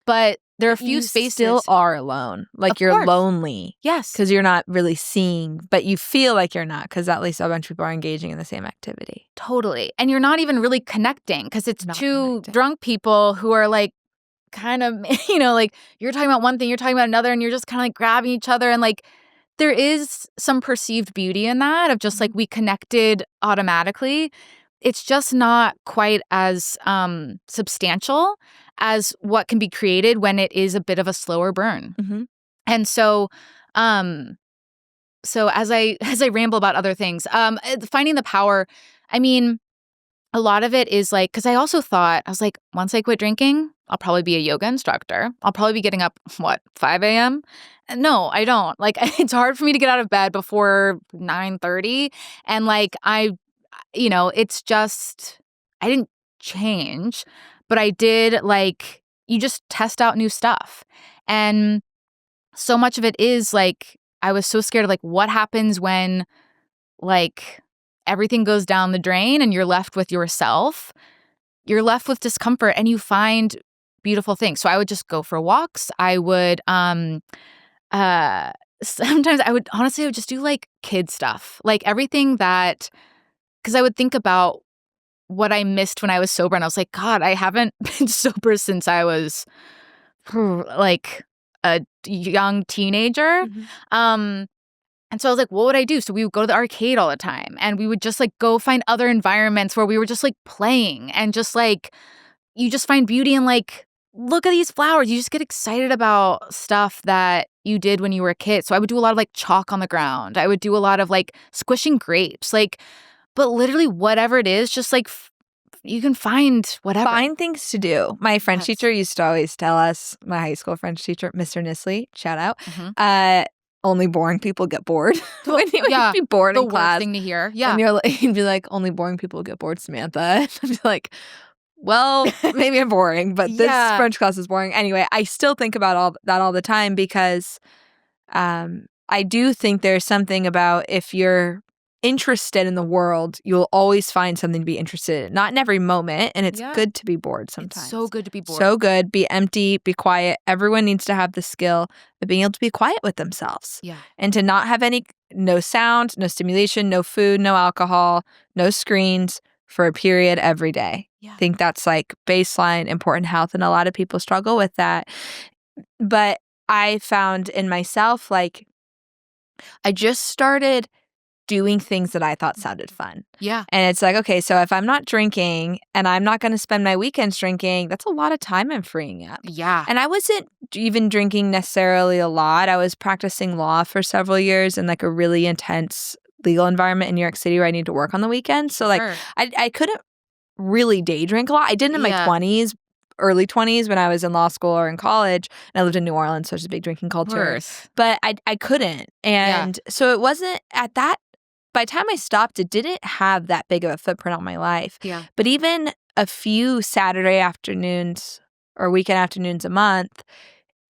But there are a few spaces. You still are alone. Like you're lonely. Yes. Because you're not really seeing, but you feel like you're not, because at least a bunch of people are engaging in the same activity. Totally. And you're not even really connecting because it's two drunk people who are like kind of, like you're talking about one thing, you're talking about another, and you're just kind of like grabbing each other. And like there is some perceived beauty in that of just like we connected automatically. It's just not quite as substantial as what can be created when it is a bit of a slower burn. Mm-hmm. And so as I ramble about other things, finding the power, a lot of it is like, because I also thought, I was like, once I quit drinking, I'll probably be a yoga instructor. I'll probably be getting up, 5 a.m.? No, I don't. Like, it's hard for me to get out of bed before 9:30. And like, it's just, I didn't change, but I did like, you just test out new stuff. And so much of it is like, I was so scared of like, what happens when like everything goes down the drain and you're left with yourself. You're left with discomfort and you find beautiful things. So I would just go for walks. I would sometimes I would just do like kid stuff. Like everything that, because I would think about what I missed when I was sober and I was like, God, I haven't been sober since I was like a young teenager. Mm-hmm. And so I was like, what would I do? So we would go to the arcade all the time and we would just like go find other environments where we were just like playing and just like, you just find beauty in like, look at these flowers. You just get excited about stuff that you did when you were a kid. So I would do a lot of like chalk on the ground. I would do a lot of like squishing grapes, like, but literally whatever it is, just like you can find whatever. Find things to do. My French teacher used to always tell us, my high school French teacher, Mr. Nisley, shout out, only boring people get bored. When you would be bored in class. The worst thing to hear. Yeah. And you'd be like, only boring people get bored, Samantha. And I'd be like, well, maybe I'm boring, but this French class is boring. Anyway, I still think about all the time because I do think there's something about if you're interested in the world, you'll always find something to be interested in. Not in every moment, and it's good to be bored sometimes. It's so good to be bored. So good. Be empty, be quiet. Everyone needs to have the skill of being able to be quiet with themselves. Yeah. And to not have no sound, no stimulation, no food, no alcohol, no screens for a period every day. Yeah. I think that's like baseline important health, and a lot of people struggle with that. But I found in myself, like, I just started doing things that I thought sounded fun. Yeah. And it's like, okay, so if I'm not drinking and I'm not going to spend my weekends drinking, that's a lot of time I'm freeing up. Yeah. And I wasn't even drinking necessarily a lot. I was practicing law for several years in like a really intense legal environment in New York City where I need to work on the weekends. So like I couldn't really day drink a lot. I did in my 20s, early 20s when I was in law school or in college, and I lived in New Orleans, so there's a big drinking culture. But I couldn't. And so it wasn't at that, by the time I stopped, it didn't have that big of a footprint on my life. Yeah. But even a few Saturday afternoons or weekend afternoons a month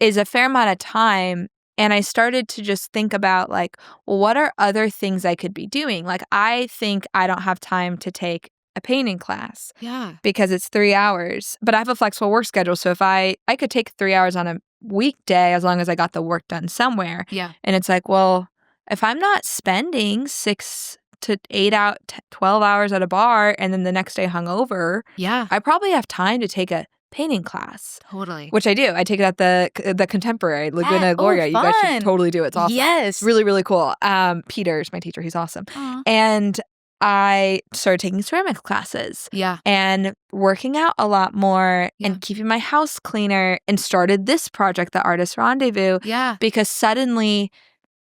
is a fair amount of time. And I started to just think about like, well, what are other things I could be doing? Like, I think I don't have time to take a painting class. Yeah. Because it's 3 hours. But I have a flexible work schedule. So if I could take 3 hours on a weekday as long as I got the work done somewhere. Yeah. And it's like, well, if I'm not spending 6 to 12 hours at a bar and then the next day hungover, I probably have time to take a painting class. Totally. Which I do. I take it at the Contemporary, Laguna Gloria. You guys should totally do it. It's awesome. Yes. Really, really cool. Peter's my teacher. He's awesome. Aww. And I started taking ceramics classes. Yeah. And working out a lot more and keeping my house cleaner, and started this project, the Artist Rendezvous. Yeah. Because suddenly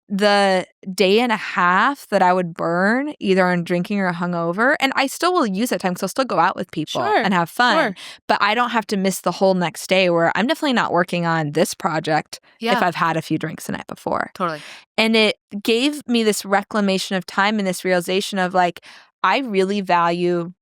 the day and a half that I would burn either on drinking or hungover, and I still will use that time because I'll still go out with people and have fun. But I don't have to miss the whole next day where I'm definitely not working on this project if I've had a few drinks the night before. Totally. And it gave me this reclamation of time and this realization of like, I really value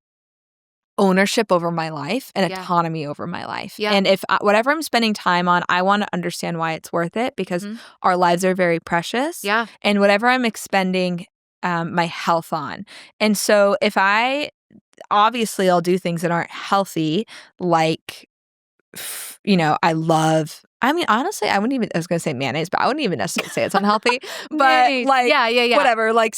ownership over my life and autonomy over my life. Yeah. And if whatever I'm spending time on, I want to understand why it's worth it, because our lives are very precious. Yeah. And whatever I'm expending my health on. And so if obviously I'll do things that aren't healthy, like, honestly, I was going to say mayonnaise, but I wouldn't even necessarily say it's unhealthy. But like, whatever, like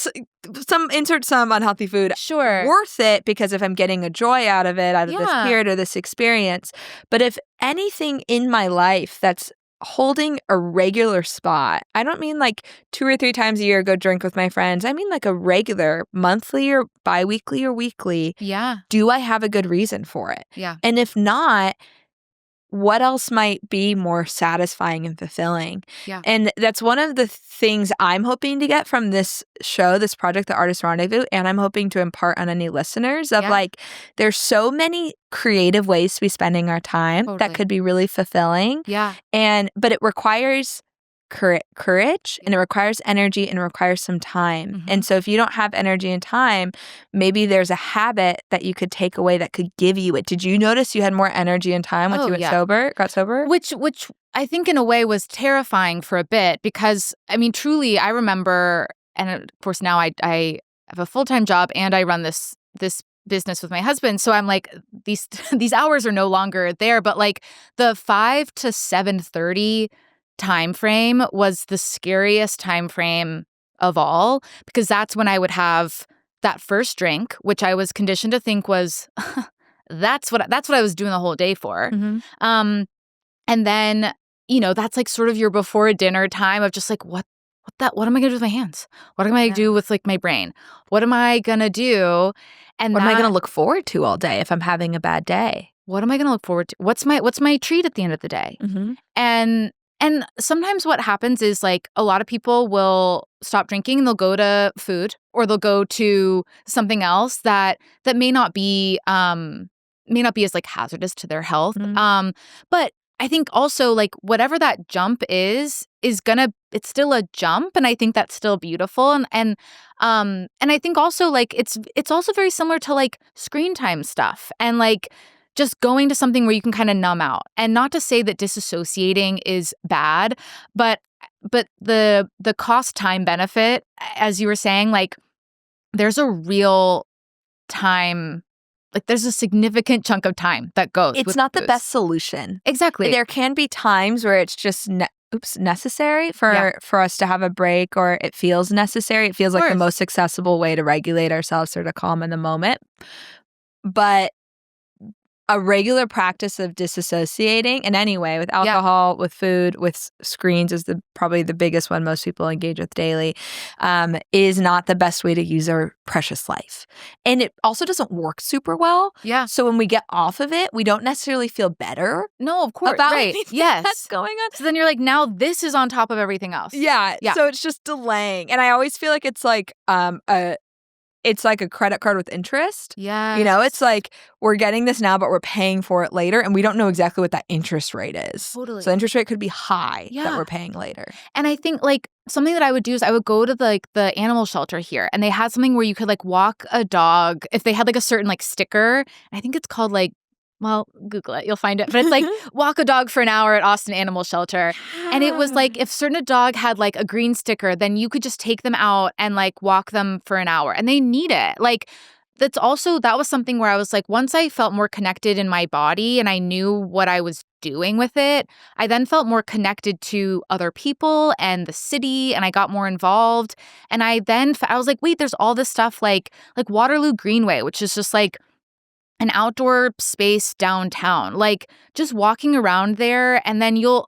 insert some unhealthy food. Sure. Worth it because if I'm getting a joy out of it, out of this period or this experience. But if anything in my life that's holding a regular spot, I don't mean like 2 or 3 times a year go drink with my friends. I mean like a regular monthly or biweekly or weekly. Yeah. Do I have a good reason for it? Yeah. And if not, what else might be more satisfying and fulfilling? Yeah. And that's one of the things I'm hoping to get from this show, this project, The Artist Rendezvous, and I'm hoping to impart on any listeners of like, there's so many creative ways to be spending our time that could be really fulfilling. Yeah. But it requires courage and it requires energy and it requires some time. And so if you don't have energy and time, maybe there's a habit that you could take away that could give you it. Did you notice you had more energy and time once you got sober? Which I think in a way was terrifying for a bit because, I mean, truly, I remember, and of course now I have a full-time job and I run this business with my husband. So I'm like, these hours are no longer there, but like the 5 to 7:30 time frame was the scariest time frame of all, because that's when I would have that first drink, which I was conditioned to think was that's what I was doing the whole day for. And then, that's like sort of your before dinner time of just like, what am I going to do with my hands? What am I going to do with like my brain? What am I going to do? And what am I going to look forward to all day if I'm having a bad day? What am I going to look forward to? What's my treat at the end of the day? And sometimes what happens is like a lot of people will stop drinking and they'll go to food or they'll go to something else that may not be as like hazardous to their health. But I think also like whatever that jump is it's still a jump, and I think that's still beautiful. And I think also like it's also very similar to like screen time stuff and like just going to something where you can kind of numb out. And not to say that disassociating is bad, but the cost time benefit, as you were saying, like there's a real time, like there's a significant chunk of time that goes It's with not the booze. best solution. Exactly. There can be times where it's just necessary for us to have a break, or it feels necessary. It feels like the most accessible way to regulate ourselves or to calm in the moment. But a regular practice of disassociating in any way, with alcohol, with food, with screens is probably the biggest one most people engage with daily, is not the best way to use our precious life. And it also doesn't work super well. Yeah. So when we get off of it, we don't necessarily feel better. No, of course. About right. anything Yes. that's going on. So then you're like, now this is on top of everything else. Yeah. So it's just delaying. And I always feel like it's like it's like a credit card with interest. Yeah. You know, it's like we're getting this now, but we're paying for it later. And we don't know exactly what that interest rate is. Totally. So the interest rate could be high that we're paying later. And I think like something that I would do is I would go to the animal shelter here, and they had something where you could like walk a dog if they had like a certain like sticker. I think it's called like, well, Google it, you'll find it. But it's like walk a dog for an hour at Austin Animal Shelter. And it was like if certain dog had like a green sticker, then you could just take them out and like walk them for an hour. And they need it. Like that was something where I was like, once I felt more connected in my body and I knew what I was doing with it, I then felt more connected to other people and the city, and I got more involved. And I was like, wait, there's all this stuff like Waterloo Greenway, which is just like an outdoor space downtown, like just walking around there, and then you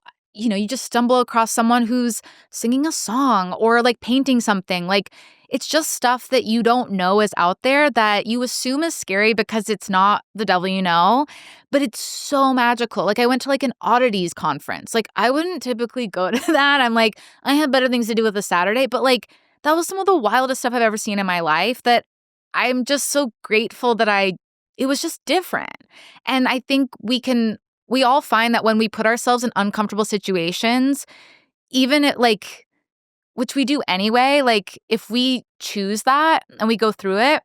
just stumble across someone who's singing a song or like painting something. Like it's just stuff that you don't know is out there that you assume is scary because it's not the devil you know, but it's so magical. Like I went to like an oddities conference. Like I wouldn't typically go to that. I'm like, I have better things to do with a Saturday, but like that was some of the wildest stuff I've ever seen in my life that I'm just so grateful that it was just different. And I think we all find that when we put ourselves in uncomfortable situations, even at like, which we do anyway, like if we choose that and we go through it,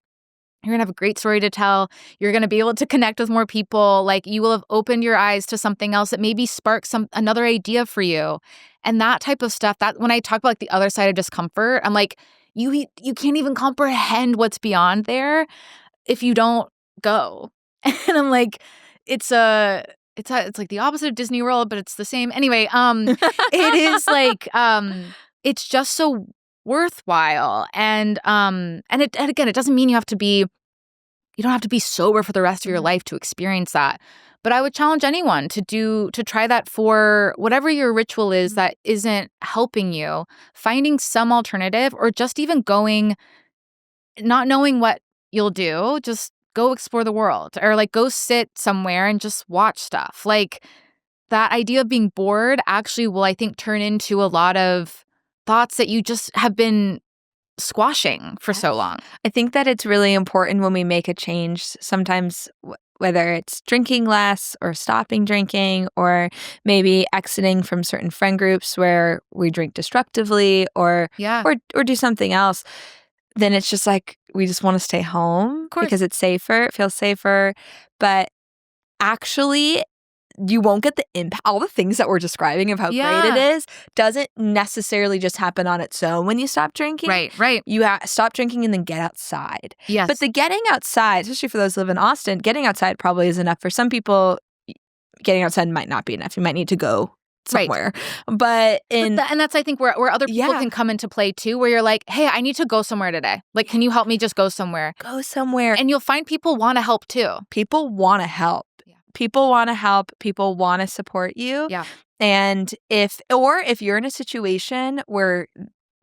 you're going to have a great story to tell. You're going to be able to connect with more people. Like you will have opened your eyes to something else that maybe sparks another idea for you. And that type of stuff, that when I talk about like the other side of discomfort, I'm like, you can't even comprehend what's beyond there if you don't go. And I'm like, it's like the opposite of Disney World, but it's the same. Anyway, it is like it's just so worthwhile. And again, it doesn't mean you don't have to be sober for the rest of your life to experience that. But I would challenge anyone to try that for whatever your ritual is that isn't helping you, finding some alternative, or just even going, not knowing what you'll do, just go explore the world, or like go sit somewhere and just watch stuff. Like that idea of being bored actually will, I think, turn into a lot of thoughts that you just have been squashing for so long. I think that it's really important when we make a change, sometimes whether it's drinking less or stopping drinking, or maybe exiting from certain friend groups where we drink destructively or do something else, then it's just like we just want to stay home because it's safer, it feels safer. But actually, you won't get the impact. All the things that we're describing of how great it is doesn't necessarily just happen on its own when you stop drinking. Right. You stop drinking and then get outside. Yes. But the getting outside, especially for those who live in Austin, getting outside probably is enough. For some people, getting outside might not be enough. You might need to go somewhere. But that's, I think, where other people can come into play too, where you're like, hey, I need to go somewhere today. Like, can you help me just go somewhere? Go somewhere. And you'll find people want to help too. People want to help. People want to help. People want to support you. Yeah. And if you're in a situation where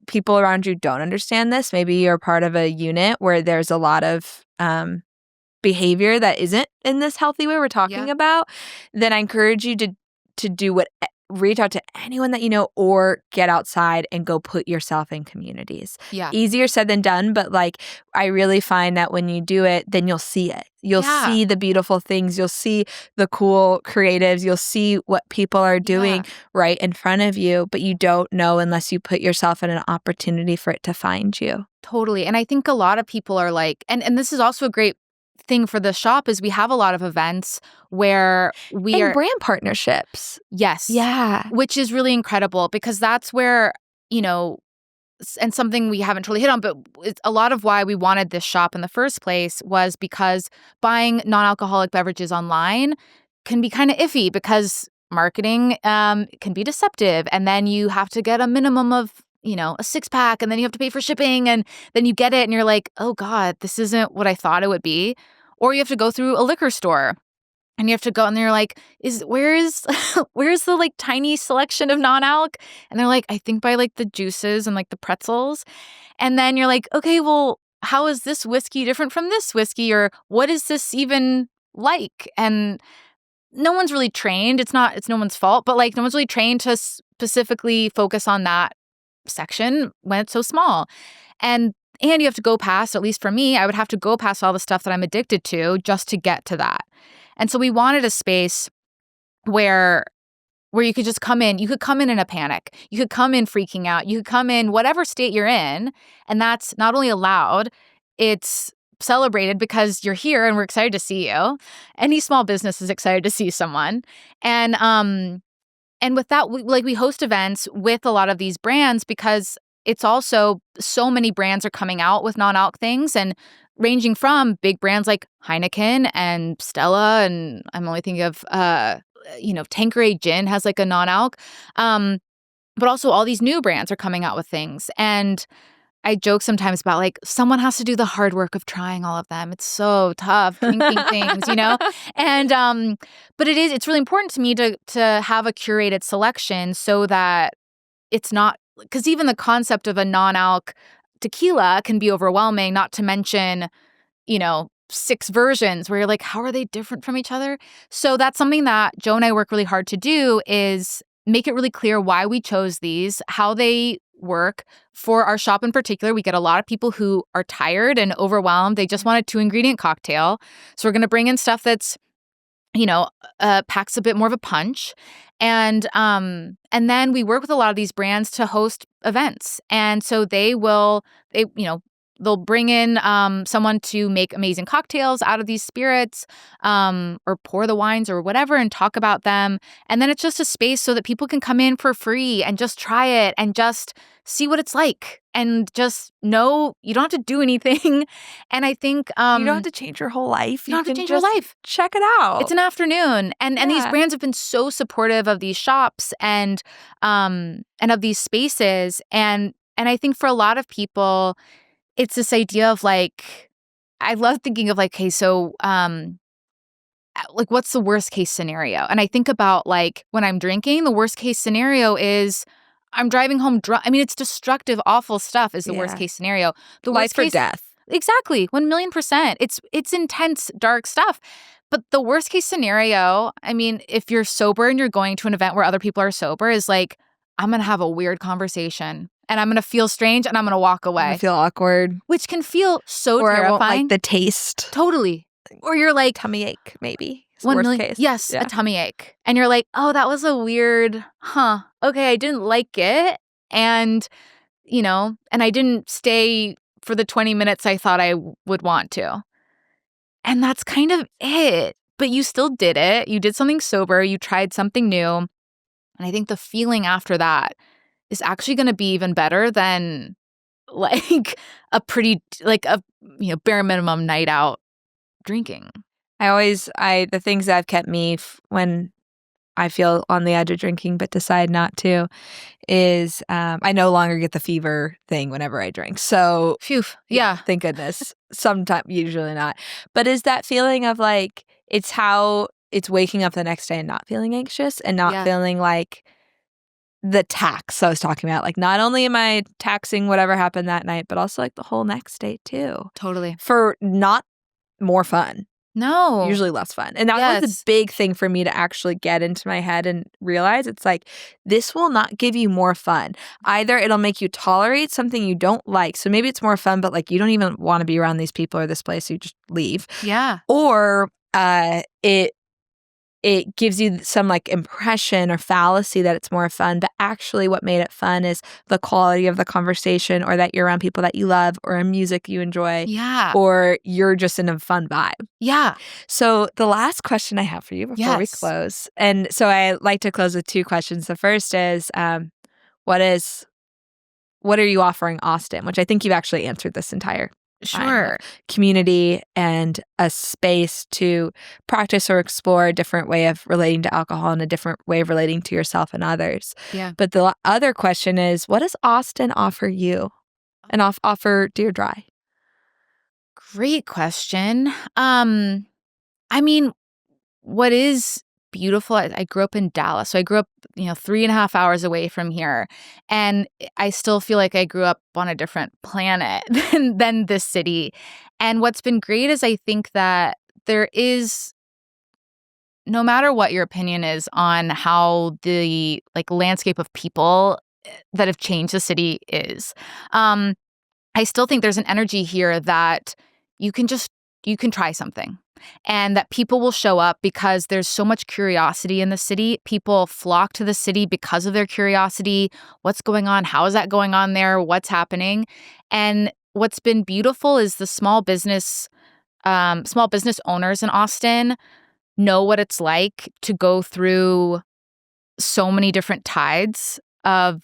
people around you don't understand this, maybe you're part of a unit where there's a lot of behavior that isn't in this healthy way we're talking about, then I encourage you to reach out to anyone that you know, or get outside and go put yourself in communities. Yeah. Easier said than done, but like I really find that when you do it, then you'll see it. You'll see the beautiful things. You'll see the cool creatives. You'll see what people are doing right in front of you, but you don't know unless you put yourself in an opportunity for it to find you. Totally. And I think a lot of people are like, and this is also a great thing for the shop, is we have a lot of events where we are brand partnerships. Yes. Yeah. Which is really incredible, because that's where, and something we haven't totally hit on, but it's a lot of why we wanted this shop in the first place was because buying non-alcoholic beverages online can be kind of iffy because marketing can be deceptive. And then you have to get a minimum of, a 6-pack, and then you have to pay for shipping, and then you get it and you're like, oh God, this isn't what I thought it would be. Or you have to go through a liquor store and you have to go and they're like, where's the like tiny selection of non-alc? And they're like, I think by like the juices and like the pretzels. And then you're like, okay, well, how is this whiskey different from this whiskey? Or what is this even like? And no one's really trained. It's no one's fault, but like no one's really trained to specifically focus on that section when it's so small. And you have to go past, at least for me, I would have to go past all the stuff that I'm addicted to just to get to that. And so we wanted a space where you could just come in. You could come in a panic. You could come in freaking out. You could come in whatever state you're in. And that's not only allowed, it's celebrated because you're here and we're excited to see you. Any small business is excited to see someone. And with that, we host events with a lot of these brands because it's also so many brands are coming out with non-alc things, and ranging from big brands like Heineken and Stella, and I'm only thinking of Tanqueray Gin has like a non-alc, but also all these new brands are coming out with things. And I joke sometimes about like someone has to do the hard work of trying all of them. It's so tough drinking things, And but it's really important to me to have a curated selection so that it's not, because even the concept of a non-alc tequila can be overwhelming, not to mention, 6 versions where you're like, how are they different from each other? So that's something that Joe and I work really hard to do, is make it really clear why we chose these, how they work. For our shop in particular, we get a lot of people who are tired and overwhelmed. They just want a 2-ingredient cocktail. So we're going to bring in stuff that's, packs a bit more of a punch. And then we work with a lot of these brands to host events. And so they'll bring in someone to make amazing cocktails out of these spirits, or pour the wines or whatever and talk about them. And then it's just a space so that people can come in for free and just try it and just see what it's like, and just know you don't have to do anything. And I think you don't have to change your whole life. You don't have to change your life. Check it out. It's an afternoon. And these brands have been so supportive of these shops and of these spaces. And I think for a lot of people, it's this idea of like, I love thinking of like, okay, so like what's the worst case scenario? And I think about like when I'm drinking, the worst case scenario is I'm driving home drunk. I mean, it's destructive, awful stuff is the worst case scenario. The life worst for case, death. Exactly. 1,000,000%. It's intense, dark stuff. But the worst case scenario, I mean, if you're sober and you're going to an event where other people are sober, is like, I'm going to have a weird conversation and I'm going to feel strange and I'm going to walk away. I feel awkward. Which can feel so or terrifying. I won't like the taste. Totally. Or you're like, tummy ache, maybe. Worst case. Yes, a tummy ache. And you're like, oh, that was a weird, okay, I didn't like it. And, and I didn't stay for the 20 minutes I thought I would want to. And that's kind of it. But you still did it. You did something sober. You tried something new. And I think the feeling after that is actually going to be even better than like a pretty, like a, bare minimum night out drinking. The things that have kept me when I feel on the edge of drinking but decide not to is I no longer get the fever thing whenever I drink. So, phew, yeah. Thank goodness. Sometimes, usually not. But is that feeling of like, it's waking up the next day and not feeling anxious and not feeling like the tax I was talking about. Like, not only am I taxing whatever happened that night, but also like the whole next day too. Totally. For not more fun. No. Usually less fun. And that was the big thing for me to actually get into my head and realize it's like, this will not give you more fun. Either it'll make you tolerate something you don't like. So maybe it's more fun, but like you don't even want to be around these people or this place. So you just leave. Yeah. Or it gives you some like impression or fallacy that it's more fun, but actually what made it fun is the quality of the conversation, or that you're around people that you love, or music you enjoy, or you're just in a fun vibe. Yeah. So the last question I have for you before we close, and so I like to close with 2 questions. The first is, what is what are you offering Austin? Which I think you've actually answered this entire time. Sure. Community and a space to practice or explore a different way of relating to alcohol and a different way of relating to yourself and others. Yeah. But the other question is, what does Austin offer you and offer Dear Dry? Great question. I mean, what is beautiful, I grew up in Dallas. So I grew up, 3.5 hours away from here. And I still feel like I grew up on a different planet than this city. And what's been great is I think that there is, no matter what your opinion is on how the landscape of people that have changed the city is, I still think there's an energy here that you can try something, and that people will show up because there's so much curiosity in the city. People flock to the city because of their curiosity. What's going on? How is that going on there? What's happening? And what's been beautiful is the small business owners in Austin know what it's like to go through so many different tides of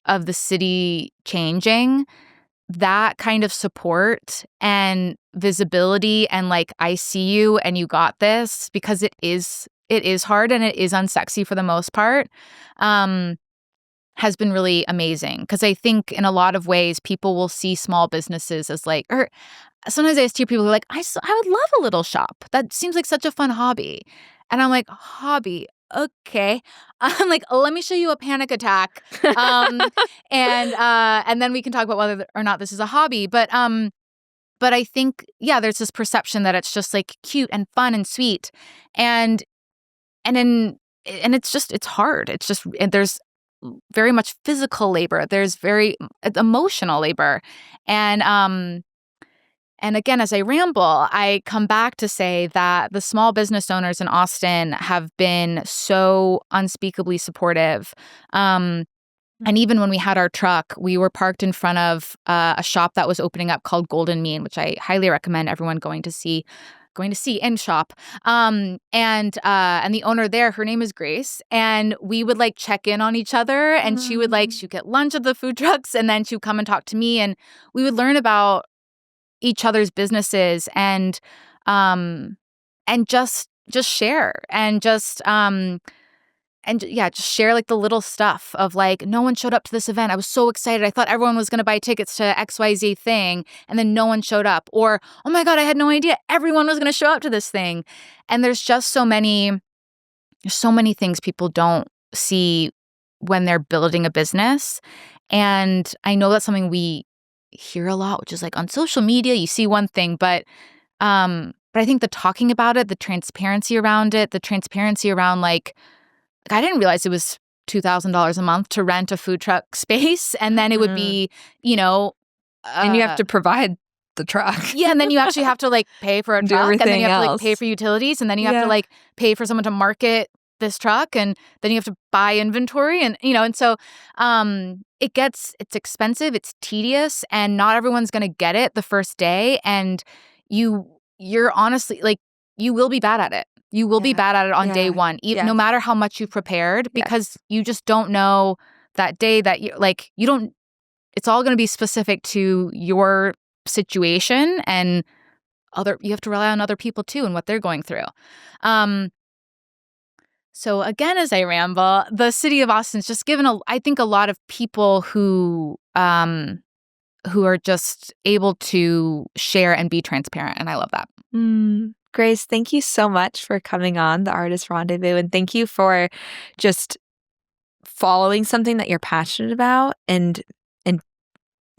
the city changing. That kind of support and visibility and I see you and you got this, because it is hard and it is unsexy for the most part, has been really amazing. Because I think in a lot of ways people will see small businesses as or sometimes I hear people who are like, I would love a little shop. That seems like such a fun hobby. And I'm like, hobby? Okay. I'm like, let me show you a panic attack. And then we can talk about whether or not this is a hobby. But I think, there's this perception that it's just cute and fun and sweet. And it's hard. It's just, and there's very much physical labor. There's very emotional labor. And again, as I ramble, I come back to say that the small business owners in Austin have been so unspeakably supportive. And even when we had our truck, we were parked in front of a shop that was opening up called Golden Mean, which I highly recommend everyone going to see and shop. And the owner there, her name is Grace, and we would check in on each other, and she would she'd get lunch at the food trucks, and then she would come and talk to me, and we would learn about each other's businesses and just share just share the little stuff of no one showed up to this event. I was so excited. I thought everyone was going to buy tickets to XYZ thing, and then no one showed up. Or, oh my God, I had no idea everyone was going to show up to this thing. And there's just so many things people don't see when they're building a business. And I know that's something we hear a lot, which is on social media, you see one thing, but I think the talking about it, the transparency around it, the transparency around I didn't realize it was $2,000 a month to rent a food truck space, and then it would be, and you have to provide the truck. Yeah, and then you actually have to pay for a truck, and then you have to pay for utilities, and then you have to pay for someone to market this truck, and then you have to buy inventory, and and so it's expensive, it's tedious, and not everyone's going to get it the first day, and you're honestly you will be bad at it. You will be bad at it on day one, even no matter how much you've prepared, because you just don't know that day that you don't. It's all going to be specific to your situation, and you have to rely on other people too and what they're going through. So again, as I ramble, the city of Austin's just given I think a lot of people who are just able to share and be transparent, and I love that. Grace, thank you so much for coming on the Artist Rendezvous, and thank you for just following something that you're passionate about and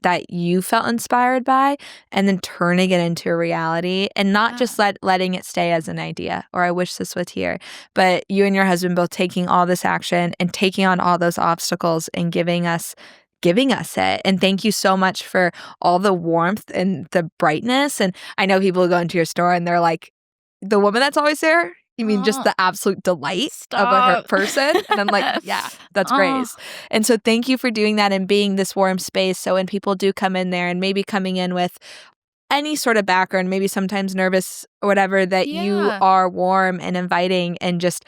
that you felt inspired by, and then turning it into a reality, and not just letting it stay as an idea or I wish this was here, but you and your husband both taking all this action and taking on all those obstacles and giving us it. And thank you so much for all the warmth and the brightness. And I know people go into your store and they're like, the woman that's always there? You mean just the absolute delight of a person? And I'm like, yeah, that's Grace. And so thank you for doing that and being this warm space. So when people do come in there and maybe coming in with any sort of background, maybe sometimes nervous or whatever, that you are warm and inviting and just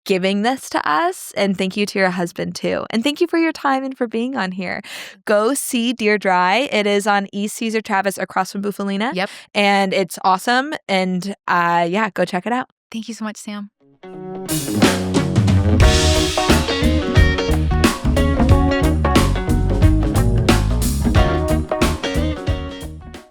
giving this to us. And thank you to your husband too. And thank you for your time and for being on here. Go see Dear Dry. It is on East Cesar Chavez across from Bufalina. Yep. And it's awesome. And yeah, go check it out. Thank you so much, Sam.